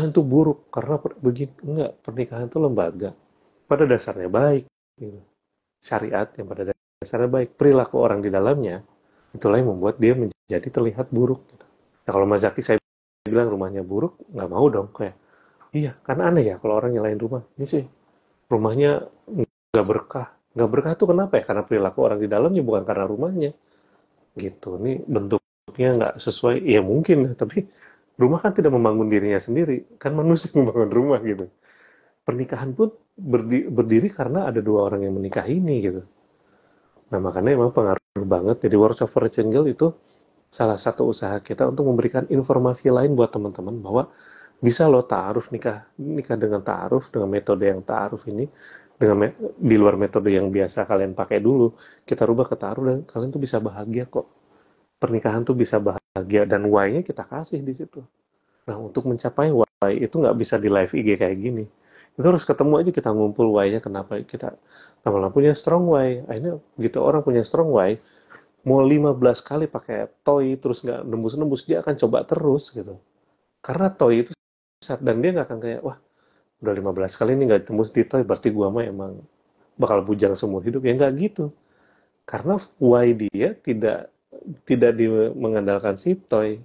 itu buruk, karena begini. Enggak, pernikahan itu lembaga. Pada dasarnya baik. Gitu. Syariat yang pada dasarnya baik. Perilaku orang di dalamnya, itulah yang membuat dia menjadi terlihat buruk. Gitu. Nah, kalau Mas Zaki saya bilang rumahnya buruk, nggak mau dong. Kayak, iya, karena aneh ya kalau orang nyalain rumah. Ini sih, rumahnya nggak berkah. Nggak berkah itu kenapa ya? Karena perilaku orang di dalamnya, bukan karena rumahnya. Gitu. Ini bentuknya nggak sesuai. Ya mungkin, tapi rumah kan tidak membangun dirinya sendiri. Kan manusia yang membangun rumah gitu. Pernikahan pun berdiri karena ada dua orang yang menikah ini gitu. Nah, makanya emang pengaruh banget. Jadi Works of Single itu salah satu usaha kita untuk memberikan informasi lain buat teman-teman bahwa bisa lo ta'aruf nikah dengan ta'aruf, dengan metode yang ta'aruf ini, di luar metode yang biasa kalian pakai dulu, kita rubah ke ta'aruf dan kalian tuh bisa bahagia kok. Pernikahan tuh bisa bahagia dan why-nya kita kasih di situ. Nah, untuk mencapai why itu nggak bisa di live IG kayak gini. Itu harus ketemu aja, kita ngumpul why-nya kenapa kita lama-lama punya strong why. Akhirnya gitu orang punya strong why, mau 15 kali pakai toy terus nggak nembus-nembus, dia akan coba terus gitu. Karena toy itu dan dia nggak akan kayak, wah udah 15 kali ini nggak tembus di toy, berarti gua mah emang bakal bujang seumur hidup. Ya nggak gitu. Karena why dia tidak mengandalkan si toy.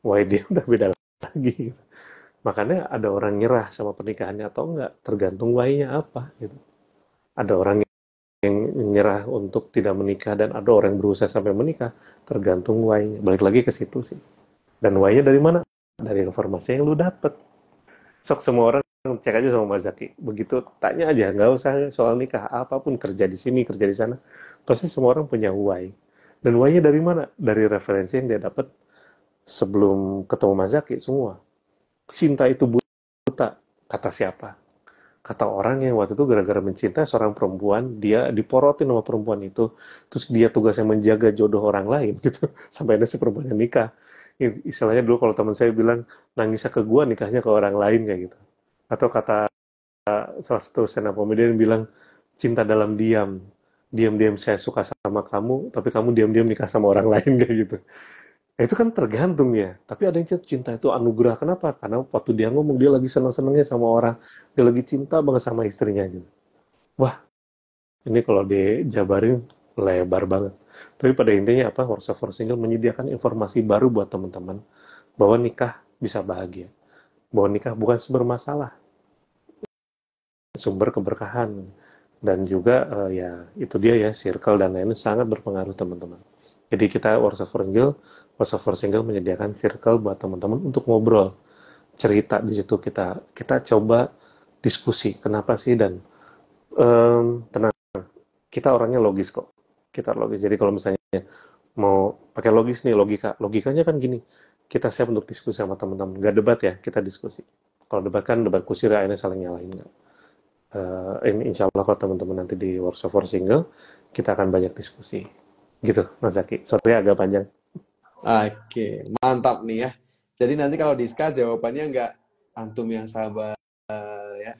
Why dia udah beda lagi. Makanya ada orang nyerah sama pernikahannya atau enggak, tergantung why-nya apa gitu. Ada orang yang menyerah untuk tidak menikah dan ada orang yang berusaha sampai menikah, tergantung why-nya. Balik lagi ke situ sih. Dan why-nya dari mana? Dari informasi yang lu dapet. Sok semua orang cek aja sama Mas Zaki. Begitu tanya aja, nggak usah soal nikah, apapun, kerja di sini, kerja di sana. Pasti semua orang punya why. Dan why-nya dari mana? Dari referensi yang dia dapat sebelum ketemu Mas Zaki semua. Cinta itu buta, kata siapa? Kata orang yang waktu itu gara-gara mencintai seorang perempuan, dia diporotin sama perempuan itu, terus dia tugasnya menjaga jodoh orang lain gitu, sampai ada si perempuan yang nikah. Istilahnya dulu kalau teman saya bilang, nangisnya ke gua, nikahnya ke orang lain kayak gitu. Atau kata salah satu stand up comedian bilang, cinta dalam diam. Diam-diam saya suka sama kamu, tapi kamu diam-diam nikah sama orang lain kayak gitu. Ya, itu kan tergantung ya. Tapi ada yang cinta itu anugerah. Kenapa? Karena waktu dia ngomong, dia lagi senang-senangnya sama orang. Dia lagi cinta banget sama istrinya gitu. Wah, ini kalau dijabarin lebar banget. Tapi pada intinya apa? Workshop for Single menyediakan informasi baru buat teman-teman bahwa nikah bisa bahagia. Bahwa nikah bukan sumber masalah, sumber keberkahan. Dan juga ya itu dia ya, circle dan lain-lain sangat berpengaruh teman-teman. Jadi kita Workshop for Single menyediakan circle buat teman-teman untuk ngobrol, cerita di situ, kita coba diskusi kenapa sih, dan tenang, kita orangnya logis kok. Kita logis. Jadi kalau misalnya mau pakai logis nih, logikanya kan gini. Kita siap untuk diskusi sama teman-teman. Gak debat ya, kita diskusi. Kalau debat kan debat kusir, akhirnya saling nyalahin. Ini insya Allah kalau teman-teman nanti di Workshop for Single, kita akan banyak diskusi. Gitu, Mas Zaki. Soalnya agak panjang. Oke, mantap nih ya. Jadi nanti kalau diskus jawabannya nggak antum yang sabar ya.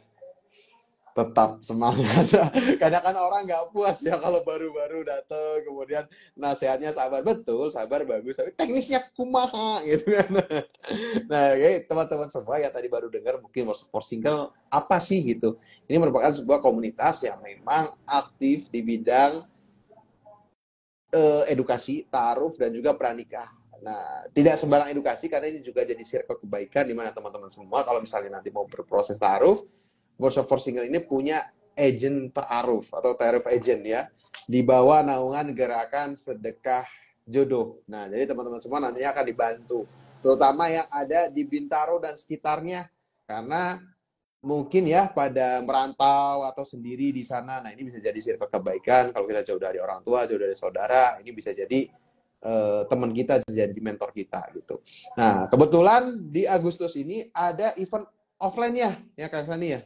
Tetap semangat. Kadang kan orang nggak puas ya kalau baru-baru datang, kemudian nasihatnya sabar, betul, sabar bagus, tapi teknisnya kumaha gitu kan. Nah, ya, teman-teman semua yang tadi baru dengar mungkin Workshop for Single apa sih gitu. Ini merupakan sebuah komunitas yang memang aktif di bidang edukasi, ta'aruf dan juga pranikah. Nah, tidak sembarang edukasi karena ini juga jadi circle kebaikan di mana teman-teman semua kalau misalnya nanti mau berproses ta'aruf, Workshop for Single ini punya agent ta'aruf atau ta'aruf agent ya, di bawah naungan gerakan sedekah jodoh. Nah, jadi teman-teman semua nantinya akan dibantu, terutama yang ada di Bintaro dan sekitarnya, karena mungkin ya pada merantau atau sendiri di sana. Nah, ini bisa jadi circle kebaikan. Kalau kita jauh dari orang tua, jauh dari saudara, ini bisa jadi teman kita, bisa jadi mentor kita gitu. Nah, kebetulan di Agustus ini ada event offline-nya, ya Kak Sani ya.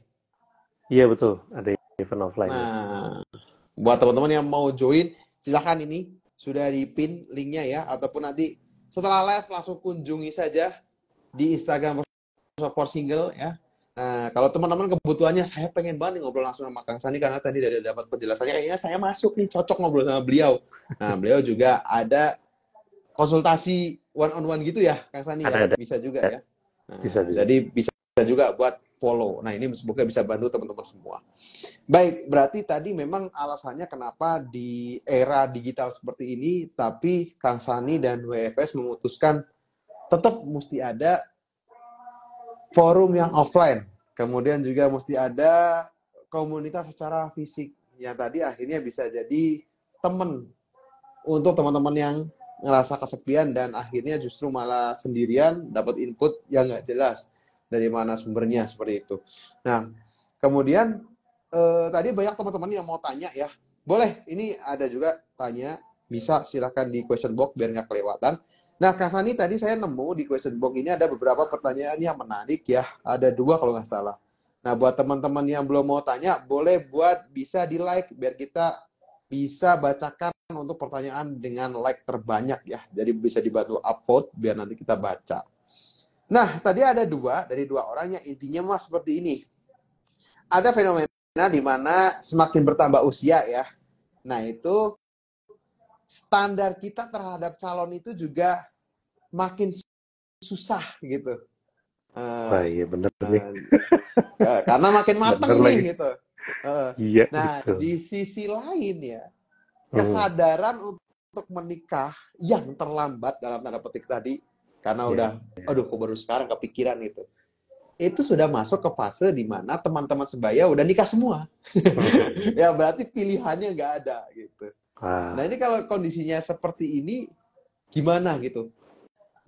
Iya betul, ada event offline-nya. Nah, buat teman-teman yang mau join, silahkan ini sudah di-pin linknya ya, ataupun nanti setelah live langsung kunjungi saja di Instagram for Single ya. Nah, kalau teman-teman kebutuhannya saya pengen banget nih ngobrol langsung sama Kang Sani karena tadi udah dapat penjelasannya kayaknya saya masuk nih cocok ngobrol sama beliau. Nah, beliau juga ada konsultasi one on one gitu ya, Kang Sani ya. Ada, Bisa juga ya. ya. Nah, Bisa. jadi bisa juga buat follow. Nah, ini semoga bisa bantu teman-teman semua. Baik, berarti tadi memang alasannya kenapa di era digital seperti ini, tapi Kang Sani dan WFS memutuskan tetap mesti ada forum yang offline. Kemudian juga mesti ada komunitas secara fisik. Yang tadi akhirnya bisa jadi teman untuk teman-teman yang ngerasa kesepian dan akhirnya justru malah sendirian dapat input yang nggak jelas dari mana sumbernya seperti itu. Nah, kemudian tadi banyak teman-teman yang mau tanya ya. Boleh, ini ada juga tanya. Bisa silahkan di question box biar nggak kelewatan. Nah, Kak Sani tadi saya nemu di question box ini ada beberapa pertanyaan yang menarik ya. Ada 2 kalau nggak salah. Nah, buat teman-teman yang belum mau tanya, boleh buat bisa di like biar kita bisa bacakan untuk pertanyaan dengan like terbanyak ya. Jadi bisa dibantu upvote biar nanti kita baca. Nah, tadi ada dari dua orang yang intinya mas seperti ini. Ada fenomena di mana semakin bertambah usia ya. Nah, itu standar kita terhadap calon itu juga makin susah gitu. Wah iya bener nih. Karena makin mateng Bener nih lagi. gitu. Iya Nah, gitu. di sisi lain ya, Hmm, kesadaran untuk menikah yang terlambat dalam tanda petik tadi, karena iya. udah, aduh kok baru sekarang kepikiran itu sudah masuk ke fase di mana teman-teman sebaya udah nikah semua. Ya berarti pilihannya nggak ada gitu. Nah Wah, ini kalau kondisinya seperti ini, gimana gitu?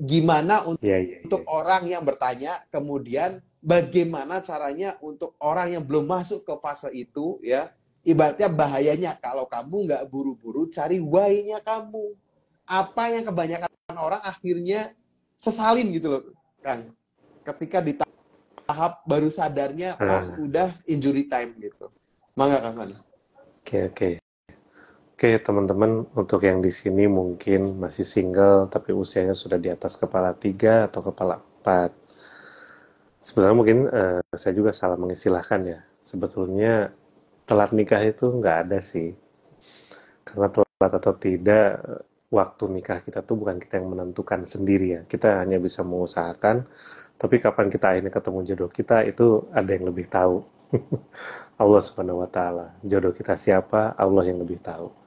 Gimana iya iya iya. untuk orang yang bertanya, kemudian bagaimana caranya untuk orang yang belum masuk ke fase itu ya, ibaratnya bahayanya kalau kamu nggak buru-buru cari why-nya kamu. Apa yang kebanyakan orang akhirnya sesalin gitu loh, Kang. Ketika di tahap baru sadarnya pas Ah, udah injury time gitu. Mangga Kang Sani. oke oke. Oke teman-teman, untuk yang di sini mungkin masih single tapi usianya sudah di atas kepala 3 atau kepala 4. Sebenarnya mungkin saya juga salah mengistilahkan ya. Sebetulnya telat nikah itu nggak ada sih. Karena telat atau tidak, waktu nikah kita tuh bukan kita yang menentukan sendiri ya. Kita hanya bisa mengusahakan, tapi kapan kita akhirnya ketemu jodoh kita itu ada yang lebih tahu. Allah Subhanahu wa taala. Jodoh kita siapa? Allah yang lebih tahu.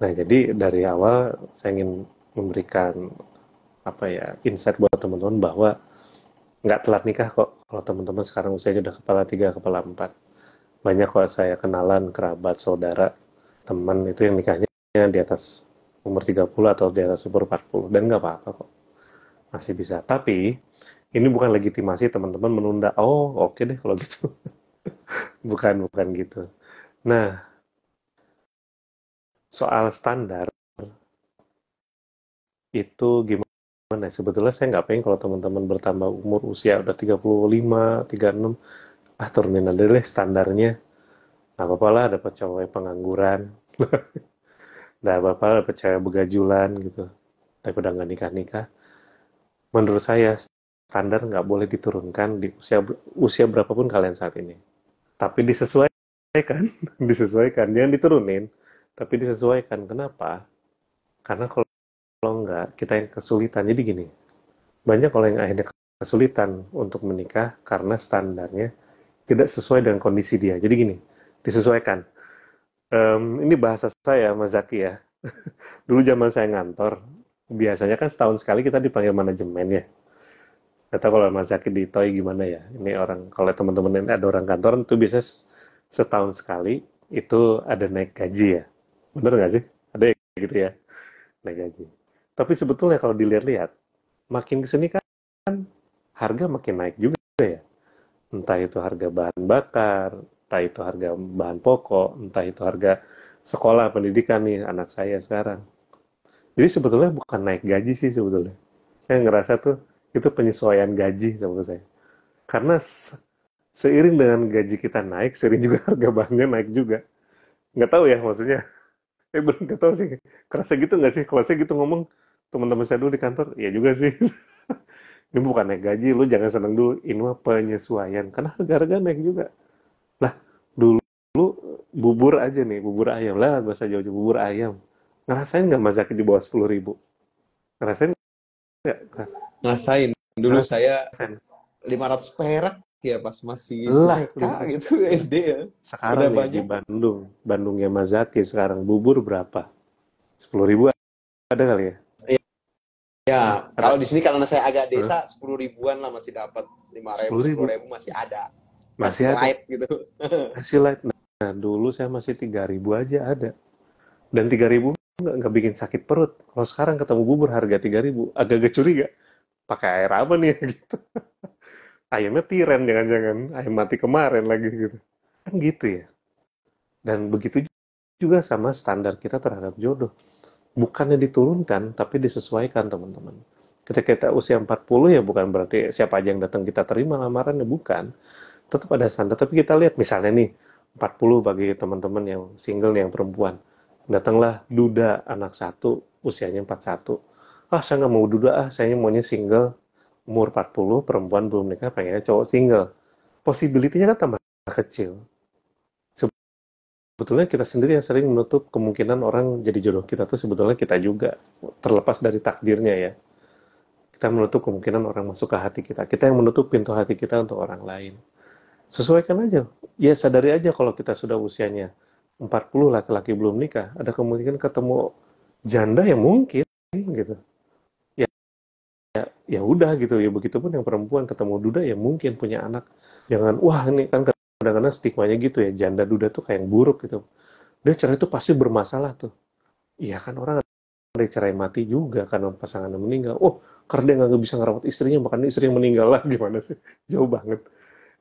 Nah, jadi dari awal saya ingin memberikan apa ya, insight buat teman-teman bahwa nggak telat nikah kok. Kalau teman-teman sekarang usianya udah kepala 3, kepala 4. Banyak kok saya kenalan, kerabat, saudara, teman itu yang nikahnya di atas umur 30 atau di atas umur 40 dan nggak apa-apa kok. Masih bisa. Tapi ini bukan legitimasi teman-teman menunda. Oh, oke deh kalau gitu. Bukan gitu. Nah, soal standar itu gimana? Sebetulnya saya nggak pengen kalau teman-teman bertambah umur usia udah 35, 36, turunin aja deh standarnya. Nggak apa-apa lah dapet cowok pengangguran. Nggak apa-apa lah dapet cewek begajulan gitu. Tapi udah nggak nikah-nikah. Menurut saya standar nggak boleh diturunkan di usia berapapun kalian saat ini. Tapi disesuaikan, disesuaikan. Jangan diturunin, tapi disesuaikan. Kenapa? Karena kalau nggak, kita yang kesulitan. Jadi gini, banyak kalau yang akhirnya kesulitan untuk menikah karena standarnya tidak sesuai dengan kondisi dia. Jadi gini, disesuaikan. Ini bahasa saya, Mas Zaki ya. Dulu zaman saya ngantor, biasanya kan setahun sekali kita dipanggil manajemen ya. Kata kalau Mas Zaki di Toy gimana ya? Ini orang, kalau teman-teman ini ada orang kantoran tuh biasanya setahun sekali itu ada naik gaji ya. Bener nggak sih? Ada ya gitu ya, naik gaji. Tapi sebetulnya kalau dilihat-lihat, makin kesini kan harga makin naik juga ya. Entah itu harga bahan bakar, entah itu harga bahan pokok, entah itu harga sekolah pendidikan nih anak saya sekarang. Jadi sebetulnya bukan naik gaji sih sebetulnya. Saya ngerasa tuh itu penyesuaian gaji menurut saya. Karena seiring dengan gaji kita naik, seiring juga harga bahannya naik juga. Nggak tahu ya maksudnya. Belum nggak tahu sih. Kerasa gitu nggak sih? Kalau saya gitu ngomong, teman-teman saya dulu di kantor, ya juga sih. Ini bukan naik gaji, lu jangan seneng dulu. Ini mah penyesuaian. Karena harga-harga naik juga. Lah, dulu bubur aja nih, bubur ayam. Lah, bahasa jauh-jauh bubur ayam. Ngerasain nggak Mas Zaki di bawah 10.000? Ngerasain nggak? Ngerasain. Dulu saya Ngerasain. 500 perak ya pas masih Lah, TK gitu, SD ya. sekarang Udah nih di banyak. Bandungnya Mas Zaki sekarang bubur berapa? 10.000 ada kali ya? Ya, Ada? kalau di sini karena saya agak Hah? desa 10 ribuan lah masih dapat. 5.000, 10.000 10.000 masih ada. masih Versi ada. light gitu. Masih light. Nah, dulu saya masih 3.000 aja ada. Dan 3.000 nggak bikin sakit perut. Kalau sekarang ketemu bubur harga 3.000, agak-agak curiga. Pakai air apa nih gitu. Ayamnya tiren jangan-jangan. Ayam mati kemarin lagi gitu. Kan gitu ya. Dan begitu juga sama standar kita terhadap jodoh. Bukannya diturunkan, tapi disesuaikan teman-teman. Ketika kita usia 40 ya bukan berarti siapa aja yang datang kita terima lamarannya, bukan. Tetap ada standar, tapi kita lihat misalnya nih, 40 bagi teman-teman yang single nih, yang perempuan. Datanglah duda anak satu, usianya 41. Ah, saya nggak mau duda, saya maunya single, umur 40, perempuan belum nikah, pengennya cowok single. Possibility-nya kan tambah kecil. Sebetulnya kita sendiri yang sering menutup kemungkinan orang jadi jodoh kita tuh sebetulnya kita juga. Terlepas dari takdirnya ya. Kita menutup kemungkinan orang masuk ke hati kita. Kita yang menutup pintu hati kita untuk orang lain. Sesuaikan aja. Ya sadari aja kalau kita sudah usianya 40 laki-laki belum nikah, ada kemungkinan ketemu janda yang mungkin gitu. Ya ya udah gitu ya, begitupun yang perempuan ketemu duda ya mungkin punya anak. Jangan wah ini kan kadang-kadang stigmanya gitu ya, janda duda tuh kayak yang buruk gitu. Dia cerai itu pasti bermasalah tuh. Iya kan orang ada cerai mati juga karena pasangannya meninggal. Oh, karena dia nggak bisa ngerawat istrinya, makanya istri yang meninggal lah. Gimana sih? Jauh banget.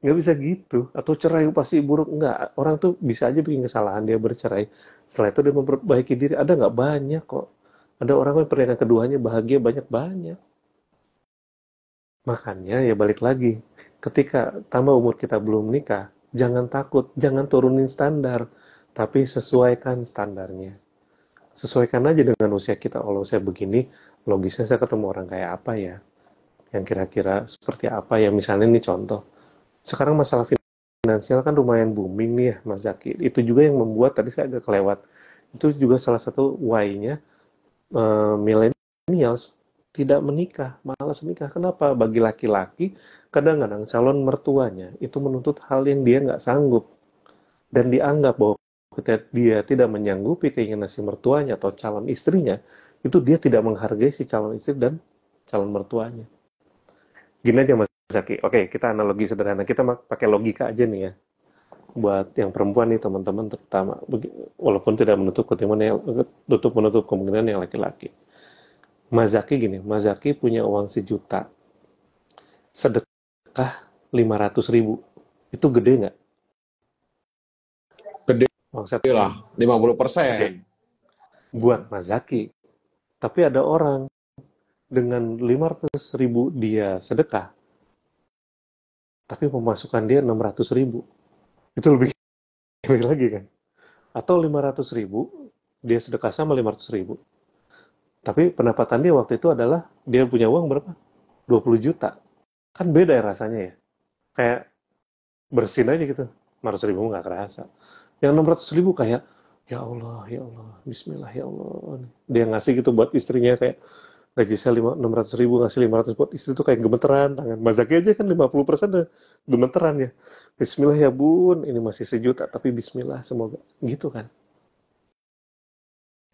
Nggak bisa gitu. Atau cerai pasti buruk. Nggak. Orang tuh bisa aja bikin kesalahan, dia bercerai. Setelah itu dia memperbaiki diri. Ada nggak? Banyak kok. Ada orang yang pernikahan keduanya bahagia, banyak-banyak. Makanya ya balik lagi. Ketika tambah umur kita belum nikah, jangan takut. Jangan turunin standar. Tapi sesuaikan standarnya. Sesuaikan aja dengan usia kita. Kalau saya begini, logisnya saya ketemu orang kayak apa ya? Yang kira-kira seperti apa ya? Misalnya ini contoh. Sekarang masalah finansial kan lumayan booming nih ya, Mas Zaki. Itu juga yang membuat, tadi saya agak kelewat, itu juga salah satu why-nya millennials tidak menikah, malas menikah. Kenapa? Bagi laki-laki, kadang-kadang calon mertuanya itu menuntut hal yang dia nggak sanggup. Dan dianggap bahwa ketika dia tidak menyanggupi keinginan si mertuanya atau calon istrinya, itu dia tidak menghargai si calon istri dan calon mertuanya. Gini aja Mas Zaki, oke kita analogi sederhana, kita pakai logika aja nih ya. Buat yang perempuan nih teman-teman terutama, walaupun tidak menutup kemungkinan yang laki-laki. Mas Zaki gini, Mas Zaki punya uang 1 juta, sedekah 500.000, itu gede nggak? Gede Uang 1 lah, gede 50%. buat Mas Zaki. Tapi ada orang dengan 500.000 dia sedekah, tapi pemasukan dia 600.000. Itu lebih gede lagi kan? Atau 500.000, dia sedekah sama 500.000. Tapi pendapatan dia waktu itu adalah, dia punya uang berapa? 20 juta. Kan beda ya rasanya ya. Kayak bersin aja gitu. 500.000 nggak kerasa. Yang 600.000 kayak, ya Allah, bismillah ya Allah. Dia ngasih gitu buat istrinya kayak, gaji saya 600.000 ngasih 500 buat istri itu kayak gemeteran tangan. Mas Zaki aja kan 50% udah gemeteran ya. Bismillah ya bun, ini masih 1 juta tapi bismillah semoga. Gitu kan.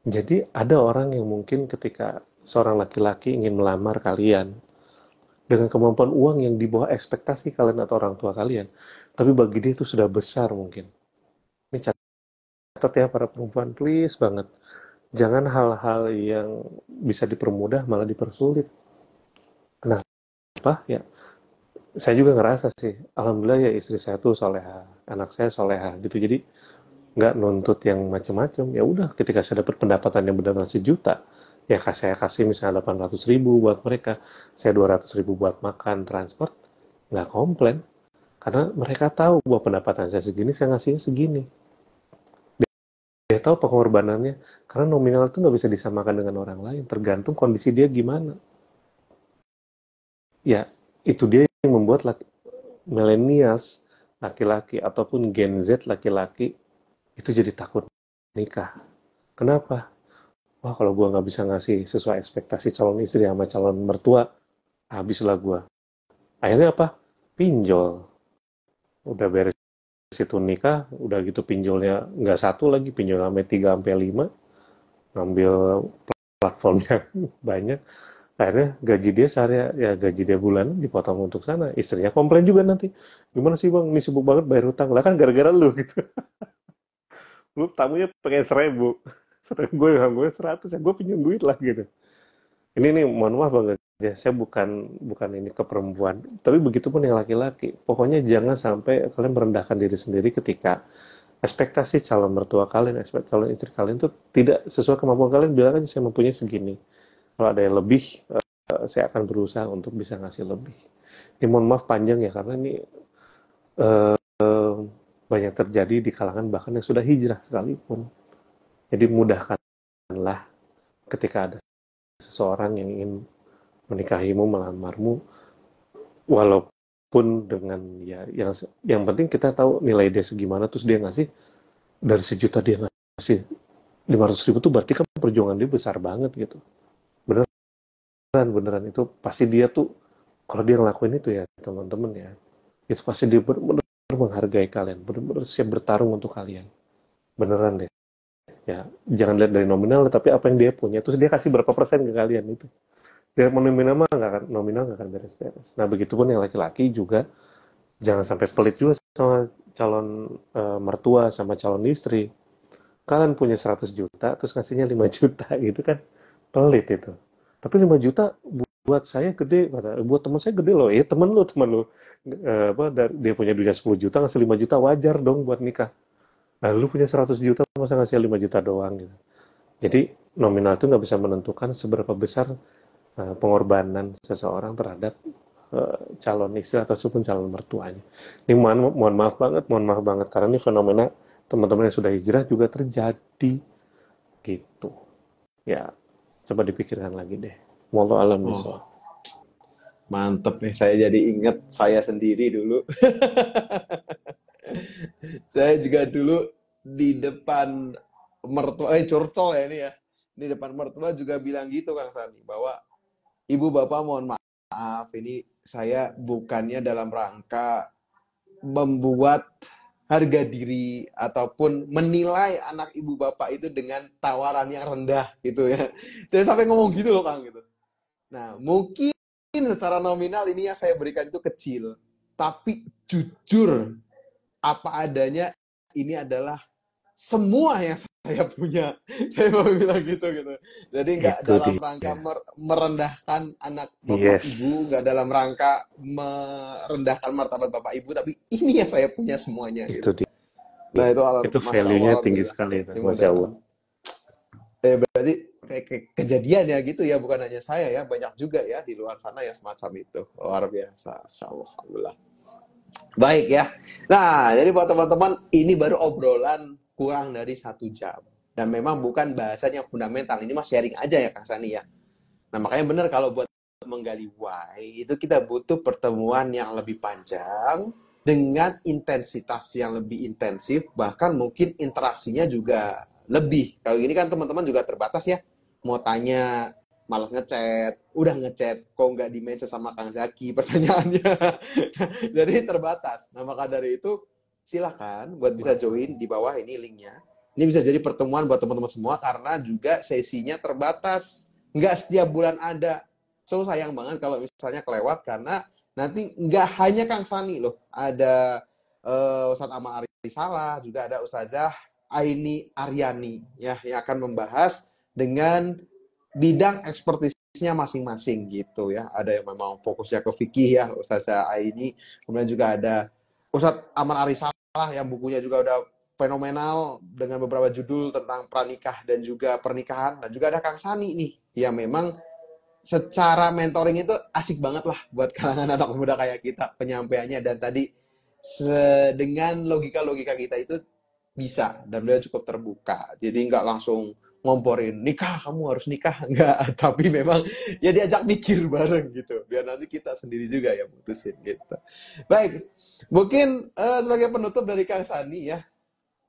Jadi ada orang yang mungkin ketika seorang laki-laki ingin melamar kalian dengan kemampuan uang yang di bawah ekspektasi kalian atau orang tua kalian, tapi bagi dia itu sudah besar mungkin. Ini catat ya para perempuan, please banget. Jangan hal-hal yang bisa dipermudah malah dipersulit. Kenapa? Ya saya juga ngerasa sih, alhamdulillah ya istri saya tuh soleha, anak saya soleha gitu. Jadi nggak nuntut yang macam-macam. Ya udah, ketika saya dapat pendapatan yang benar-benar sejuta, ya saya kasih misalnya 800.000 buat mereka, saya 200.000 buat makan, transport, nggak komplain. Karena mereka tahu bahwa pendapatan saya segini, saya ngasihnya segini. Dia tahu pengorbanannya, karena nominal itu nggak bisa disamakan dengan orang lain, tergantung kondisi dia gimana. Ya, itu dia yang membuat millennials laki-laki ataupun Gen Z laki-laki itu jadi takut nikah. Kenapa? Wah, kalau gue nggak bisa ngasih sesuai ekspektasi calon istri sama calon mertua, habislah gue. Akhirnya apa? Pinjol. Udah beres itu nikah, udah gitu pinjolnya nggak satu lagi, pinjol sampai 3 sampai 5, ngambil platformnya banyak. Akhirnya gaji dia sehari, ya gaji dia bulan dipotong untuk sana. Istrinya komplain juga nanti. Gimana sih bang, ini sibuk banget bayar hutang. Lah kan gara-gara lu gitu. Lu tamunya pengen 1.000. Gue 100 ya, gue pinjam duit lah gitu. Ini nih mohon maaf banget ya, saya bukan ini ke perempuan, tapi begitu pun yang laki-laki. Pokoknya jangan sampai kalian merendahkan diri sendiri ketika ekspektasi calon mertua kalian, ekspektasi calon istri kalian tuh tidak sesuai kemampuan kalian. Bilang aja saya mempunyai segini. Kalau ada yang lebih, saya akan berusaha untuk bisa ngasih lebih. Ini mohon maaf panjang ya, karena ini eh, banyak terjadi di kalangan bahkan yang sudah hijrah sekalipun. Jadi mudahkanlah ketika ada seseorang yang ingin menikahimu, melamarmu, walaupun dengan ya yang penting kita tahu nilai dia segimana, terus dia ngasih dari sejuta dia ngasih 500.000 tuh berarti kan perjuangan dia besar banget gitu. Beneran itu pasti dia tuh, kalau dia ngelakuin itu ya teman-teman ya, itu pasti dia benar-benar menghargai kalian, benar-benar siap bertarung untuk kalian. Beneran deh. Ya, jangan lihat dari nominal, tapi apa yang dia punya, terus dia kasih berapa persen ke kalian itu. Dia nominal mah nggak akan beres-beres. Nah, begitupun yang laki-laki juga, jangan sampai pelit juga sama calon mertua, sama calon istri. Kalian punya 100 juta, terus kasihnya 5 juta gitu kan, pelit itu. Tapi 5 juta buat saya gede, buat teman saya gede loh. Ya teman lu, dia punya duitnya 10 juta, ngasih 5 juta, wajar dong buat nikah. Nah, lu punya 100 juta, masa ngasih 5 juta doang gitu. Jadi, nominal itu nggak bisa menentukan seberapa besar pengorbanan seseorang terhadap calon istri ataupun calon mertuanya. Ini mohon maaf banget karena ini fenomena teman-teman yang sudah hijrah juga terjadi gitu. Ya, coba dipikirkan lagi deh. Wallahu alam Oh, bishawab. mantep nih. Saya jadi inget saya sendiri dulu. Saya juga dulu di depan mertua, curcol ya ini ya. Di depan mertua juga bilang gitu Kang Sani, bahwa ibu bapak mohon maaf, ini saya bukannya dalam rangka membuat harga diri ataupun menilai anak ibu bapak itu dengan tawaran yang rendah gitu ya. Saya sampai ngomong gitu loh Kang gitu. Nah, mungkin secara nominal ini yang saya berikan itu kecil, tapi jujur apa adanya ini adalah semua yang saya punya. Saya mau bilang gitu gitu. Jadi nggak Itu dalam rangka dia. merendahkan anak bapak ibu, Yes. nggak dalam rangka merendahkan martabat bapak ibu, tapi ini yang saya punya semuanya Itu gitu. dia. Nah itu Itu masya Allah, value-nya tinggi alhamdulillah. sekali itu, Ini Masya mudah-mudahan. Allah. Berarti kejadian ya gitu ya, bukan hanya saya ya, banyak juga ya di luar sana yang semacam itu. Luar biasa, masya Allah, alhamdulillah. Baik ya. Nah, jadi buat teman-teman, ini baru obrolan kurang dari 1 jam. Dan memang bukan bahasan yang fundamental. Ini mas sharing aja ya Kang Sani ya. Nah, makanya benar kalau buat menggali why, itu kita butuh pertemuan yang lebih panjang, dengan intensitas yang lebih intensif, bahkan mungkin interaksinya juga lebih. Kalau gini kan teman-teman juga terbatas ya. Mau tanya, malah ngechat, udah ngechat, kok nggak di-message sama Kang Zaki pertanyaannya. Jadi terbatas. Nah, maka dari itu silakan buat bisa join di bawah ini linknya. Ini bisa jadi pertemuan buat teman-teman semua karena juga sesinya terbatas. Nggak setiap bulan ada. So sayang banget kalau misalnya kelewat karena nanti nggak hanya Kang Sani loh. Ada Ustadz Amal Arisalah, juga ada Ustazah Aini Aryani ya yang akan membahas dengan bidang ekspertis masing-masing gitu ya. Ada yang memang fokusnya ke fikih ya, Ustazah Aini. Kemudian juga ada Ustadz Aman Arisalah yang bukunya juga udah fenomenal dengan beberapa judul tentang pranikah dan juga pernikahan. Dan juga ada Kang Sani nih, yang memang secara mentoring itu asik banget lah buat kalangan anak muda kayak kita penyampaiannya. Dan tadi dengan logika-logika kita itu bisa, dan beliau cukup terbuka. Jadi nggak langsung ngomporin nikah, kamu harus nikah, nggak. Tapi memang ya diajak mikir bareng gitu, biar nanti kita sendiri juga ya putusin gitu. Baik, mungkin sebagai penutup dari Kang Sani ya,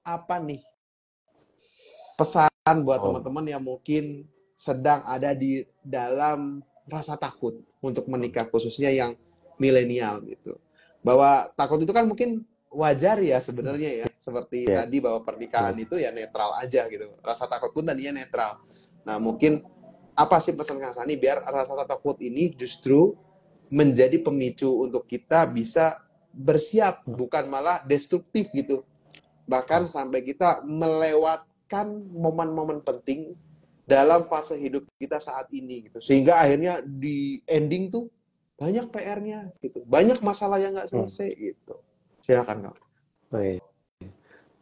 apa nih pesan buat Oh, teman-teman yang mungkin sedang ada di dalam rasa takut untuk menikah, khususnya yang milenial gitu. Bahwa takut itu kan mungkin wajar ya sebenarnya ya. Seperti ya, tadi bahwa pernikahan ya. itu ya netral aja gitu. Rasa takut pun tadinya netral. Nah, mungkin apa sih pesan Kang Sani biar rasa takut ini justru menjadi pemicu untuk kita bisa bersiap, bukan malah destruktif gitu. Bahkan Oh, sampai kita melewatkan momen-momen penting dalam fase hidup kita saat ini gitu. Sehingga akhirnya di ending tuh banyak PR-nya gitu. Banyak masalah yang nggak hmm. selesai gitu. Silakan Kang. Baik.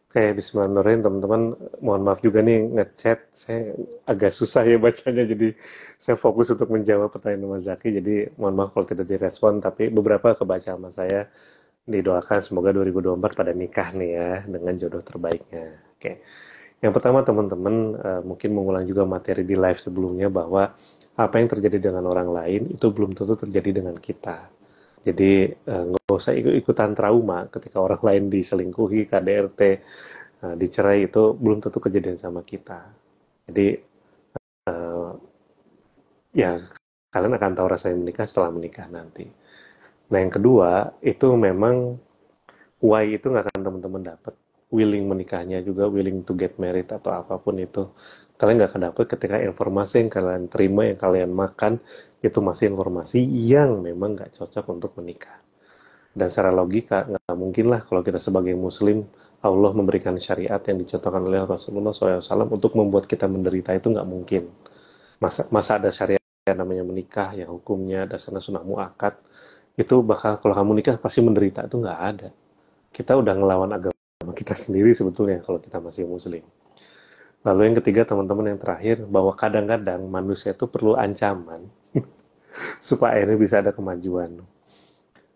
Oke, Bismillahirrahmanirrahim, teman-teman. Mohon maaf juga nih ngechat, saya agak susah ya bacanya, jadi saya fokus untuk menjawab pertanyaan Mas Zaki. Jadi mohon maaf kalau tidak direspon, tapi beberapa kebaca sama saya. Didoakan semoga 2024 pada nikah nih ya, dengan jodoh terbaiknya. Oke. Yang pertama teman-teman, mungkin mengulang juga materi di live sebelumnya bahwa apa yang terjadi dengan orang lain itu belum tentu terjadi dengan kita. Jadi nggak usah ikut-ikutan trauma ketika orang lain diselingkuhi, KDRT, dicerai, itu belum tentu kejadian sama kita. Jadi eh, ya kalian akan tahu rasanya menikah setelah menikah nanti. Nah yang kedua itu memang why itu nggak akan teman-teman dapat. Willing menikahnya juga, willing to get married atau apapun itu, kalian nggak akan dapat ketika informasi yang kalian terima, yang kalian makan, itu masih informasi yang memang nggak cocok untuk menikah. Dan secara logika, nggak mungkin lah kalau kita sebagai muslim, Allah memberikan syariat yang dicontohkan oleh Rasulullah SAW untuk membuat kita menderita, itu nggak mungkin. Masa ada syariat yang namanya menikah, yang hukumnya dasarnya sunnah muakkad, itu bakal kalau kamu nikah pasti menderita, itu nggak ada. Kita udah ngelawan agama kita sendiri sebetulnya kalau kita masih muslim. Lalu yang ketiga teman-teman, yang terakhir, bahwa kadang-kadang manusia itu perlu ancaman supaya akhirnya bisa ada kemajuan.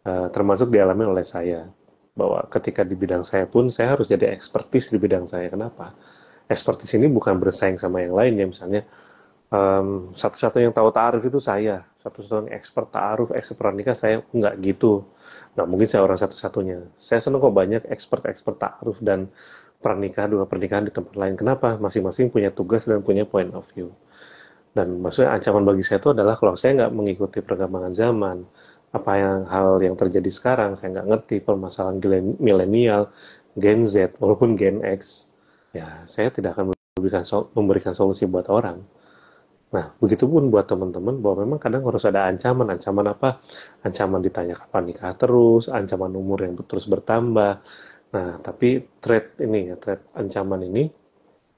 Termasuk dialami oleh saya, bahwa ketika di bidang saya pun saya harus jadi ekspertis di bidang saya. Kenapa? Ekspertis ini bukan bersaing sama yang lain ya, misalnya satu-satunya yang tahu ta'aruf itu saya, satu-satunya expert ta'aruf, expert pernikah saya, nggak gitu. Nggak mungkin saya orang satu-satunya. Saya senang kok banyak expert-expert ta'aruf dan dua pernikahan di tempat lain. Kenapa? Masing-masing punya tugas dan punya point of view. Dan maksudnya ancaman bagi saya itu adalah kalau saya nggak mengikuti perkembangan zaman, hal yang terjadi sekarang, saya nggak ngerti permasalahan milenial, Gen Z, walaupun Gen X, ya saya tidak akan memberikan solusi buat orang. Nah, begitupun buat teman-teman, bahwa memang kadang harus ada ancaman. Ancaman apa? Ancaman ditanya kapan nikah terus, ancaman umur yang terus bertambah. Nah, tapi threat ancaman ini,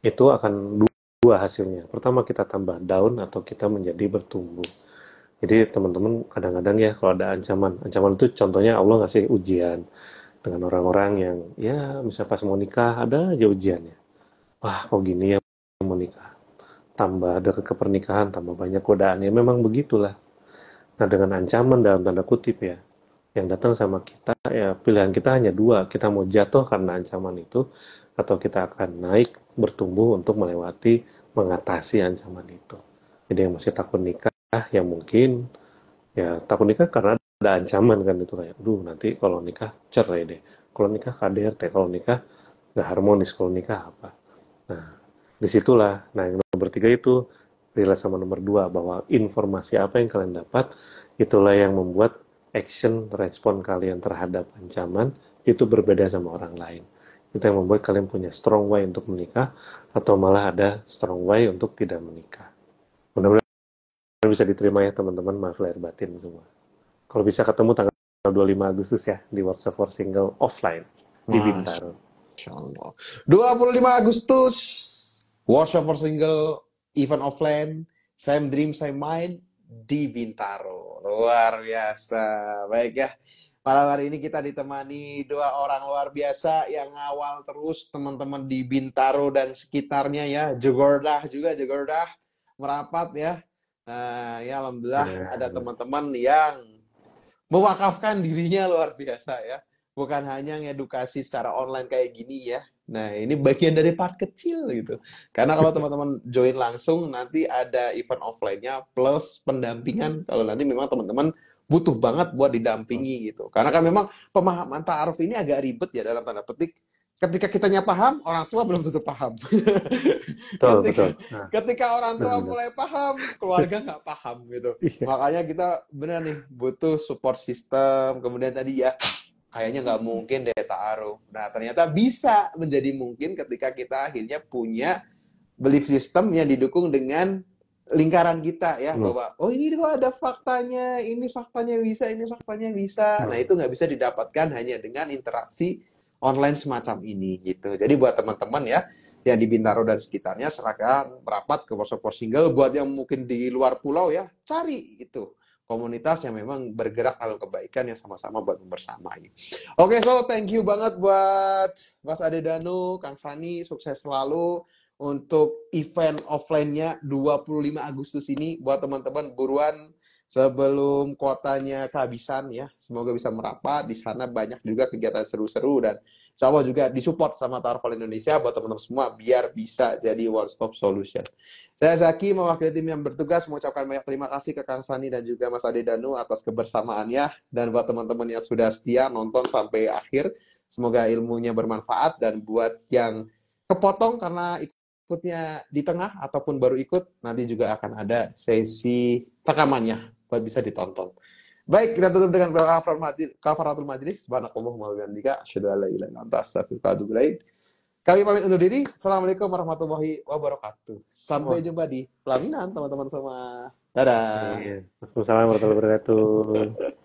itu akan dua hasilnya. Pertama, kita tambah down atau kita menjadi bertumbuh. Jadi teman-teman kadang-kadang ya kalau ada ancaman itu contohnya Allah ngasih ujian dengan orang-orang yang ya misalnya pas mau nikah ada aja ujiannya. Wah, kok gini ya mau nikah. Tambah dekat ke pernikahan, tambah banyak godaan. Ya memang begitulah. Nah, dengan ancaman dalam tanda kutip ya, yang datang sama kita, ya pilihan kita hanya dua. Kita mau jatuh karena ancaman itu, atau kita akan naik, bertumbuh untuk mengatasi ancaman itu. Jadi yang masih takut nikah, yang mungkin, ya takut nikah karena ada ancaman kan, itu kayak, duh nanti kalau nikah cerai deh. Kalau nikah KDRT, kalau nikah nggak harmonis, kalau nikah apa. Nah, disitulah. Nah, yang nomor 3 itu relate sama nomor 2, bahwa informasi apa yang kalian dapat, itulah yang membuat action respon kalian terhadap ancaman itu berbeda sama orang lain. Itu yang membuat kalian punya strong way untuk menikah, atau malah ada strong way untuk tidak menikah. Mudah-mudahan bisa diterima ya teman-teman, maaf lahir batin semua. Kalau bisa ketemu tanggal 25 Agustus ya, di workshop for single offline di Bintaro. Masya Allah. 25 Agustus, workshop for single, event offline, same dream, same mind, di Bintaro. Luar biasa. Baik ya. Malam hari ini kita ditemani dua orang luar biasa yang ngawal terus teman-teman di Bintaro dan sekitarnya ya. Jogordah juga, Jogordah merapat ya. Nah, ya alhamdulillah ada teman-teman yang mewakafkan dirinya luar biasa ya. Bukan hanya ngedukasi secara online kayak gini ya. Nah, ini bagian dari part kecil gitu. Karena kalau teman-teman join langsung, nanti ada event offline-nya plus pendampingan. Kalau nanti memang teman-teman butuh banget buat didampingi gitu. Karena kan memang pemahaman ta'aruf ini agak ribet ya dalam tanda petik. Ketika kitanya paham, orang tua belum tentu paham. Betul, Ketika, betul. Nah, ketika orang tua benar-benar. mulai paham, keluarga nggak paham gitu. Iya. Makanya kita benar nih butuh support system. Kemudian tadi ya, kayaknya nggak mungkin deh ta'aruf. Nah, ternyata bisa menjadi mungkin ketika kita akhirnya punya belief system yang didukung dengan lingkaran kita ya, bahwa oh ini kok ada faktanya, ini faktanya bisa, ini faktanya bisa. Nah, itu nggak bisa didapatkan hanya dengan interaksi online semacam ini gitu. Jadi buat teman-teman ya yang di Bintaro dan sekitarnya, silakan merapat ke Workshop for Single. Buat yang mungkin di luar pulau ya, cari itu komunitas yang memang bergerak dalam kebaikan yang sama-sama buat membersamai. Oke, so thank you banget buat Mas Ade Danu, Kang Sani, sukses selalu untuk event offline-nya 25 Agustus ini. Buat teman-teman buruan sebelum kuotanya kehabisan ya. Semoga bisa merapat. Di sana banyak juga kegiatan seru-seru dan insya Allah juga disupport sama Ta'aruf Indonesia buat teman-teman semua biar bisa jadi one stop solution. Saya Zaki mewakili tim yang bertugas mengucapkan banyak terima kasih ke Kang Sani dan juga Mas Ade Danu atas kebersamaannya, dan buat teman-teman yang sudah setia nonton sampai akhir, semoga ilmunya bermanfaat, dan buat yang kepotong karena ikutnya di tengah ataupun baru ikut, nanti juga akan ada sesi rekamannya buat bisa ditonton. Baik, kita tutup dengan kafaratul majlis. Subhanakallahumma wa bihamdika asyhadu an la ilaha illa anta astaghfiruka wa atubu ilaik. Kami pamit undur diri. Assalamualaikum warahmatullahi wabarakatuh. Sampai jumpa di pelaminan teman-teman semua. Dadah. Iya. Assalamualaikum warahmatullahi wabarakatuh.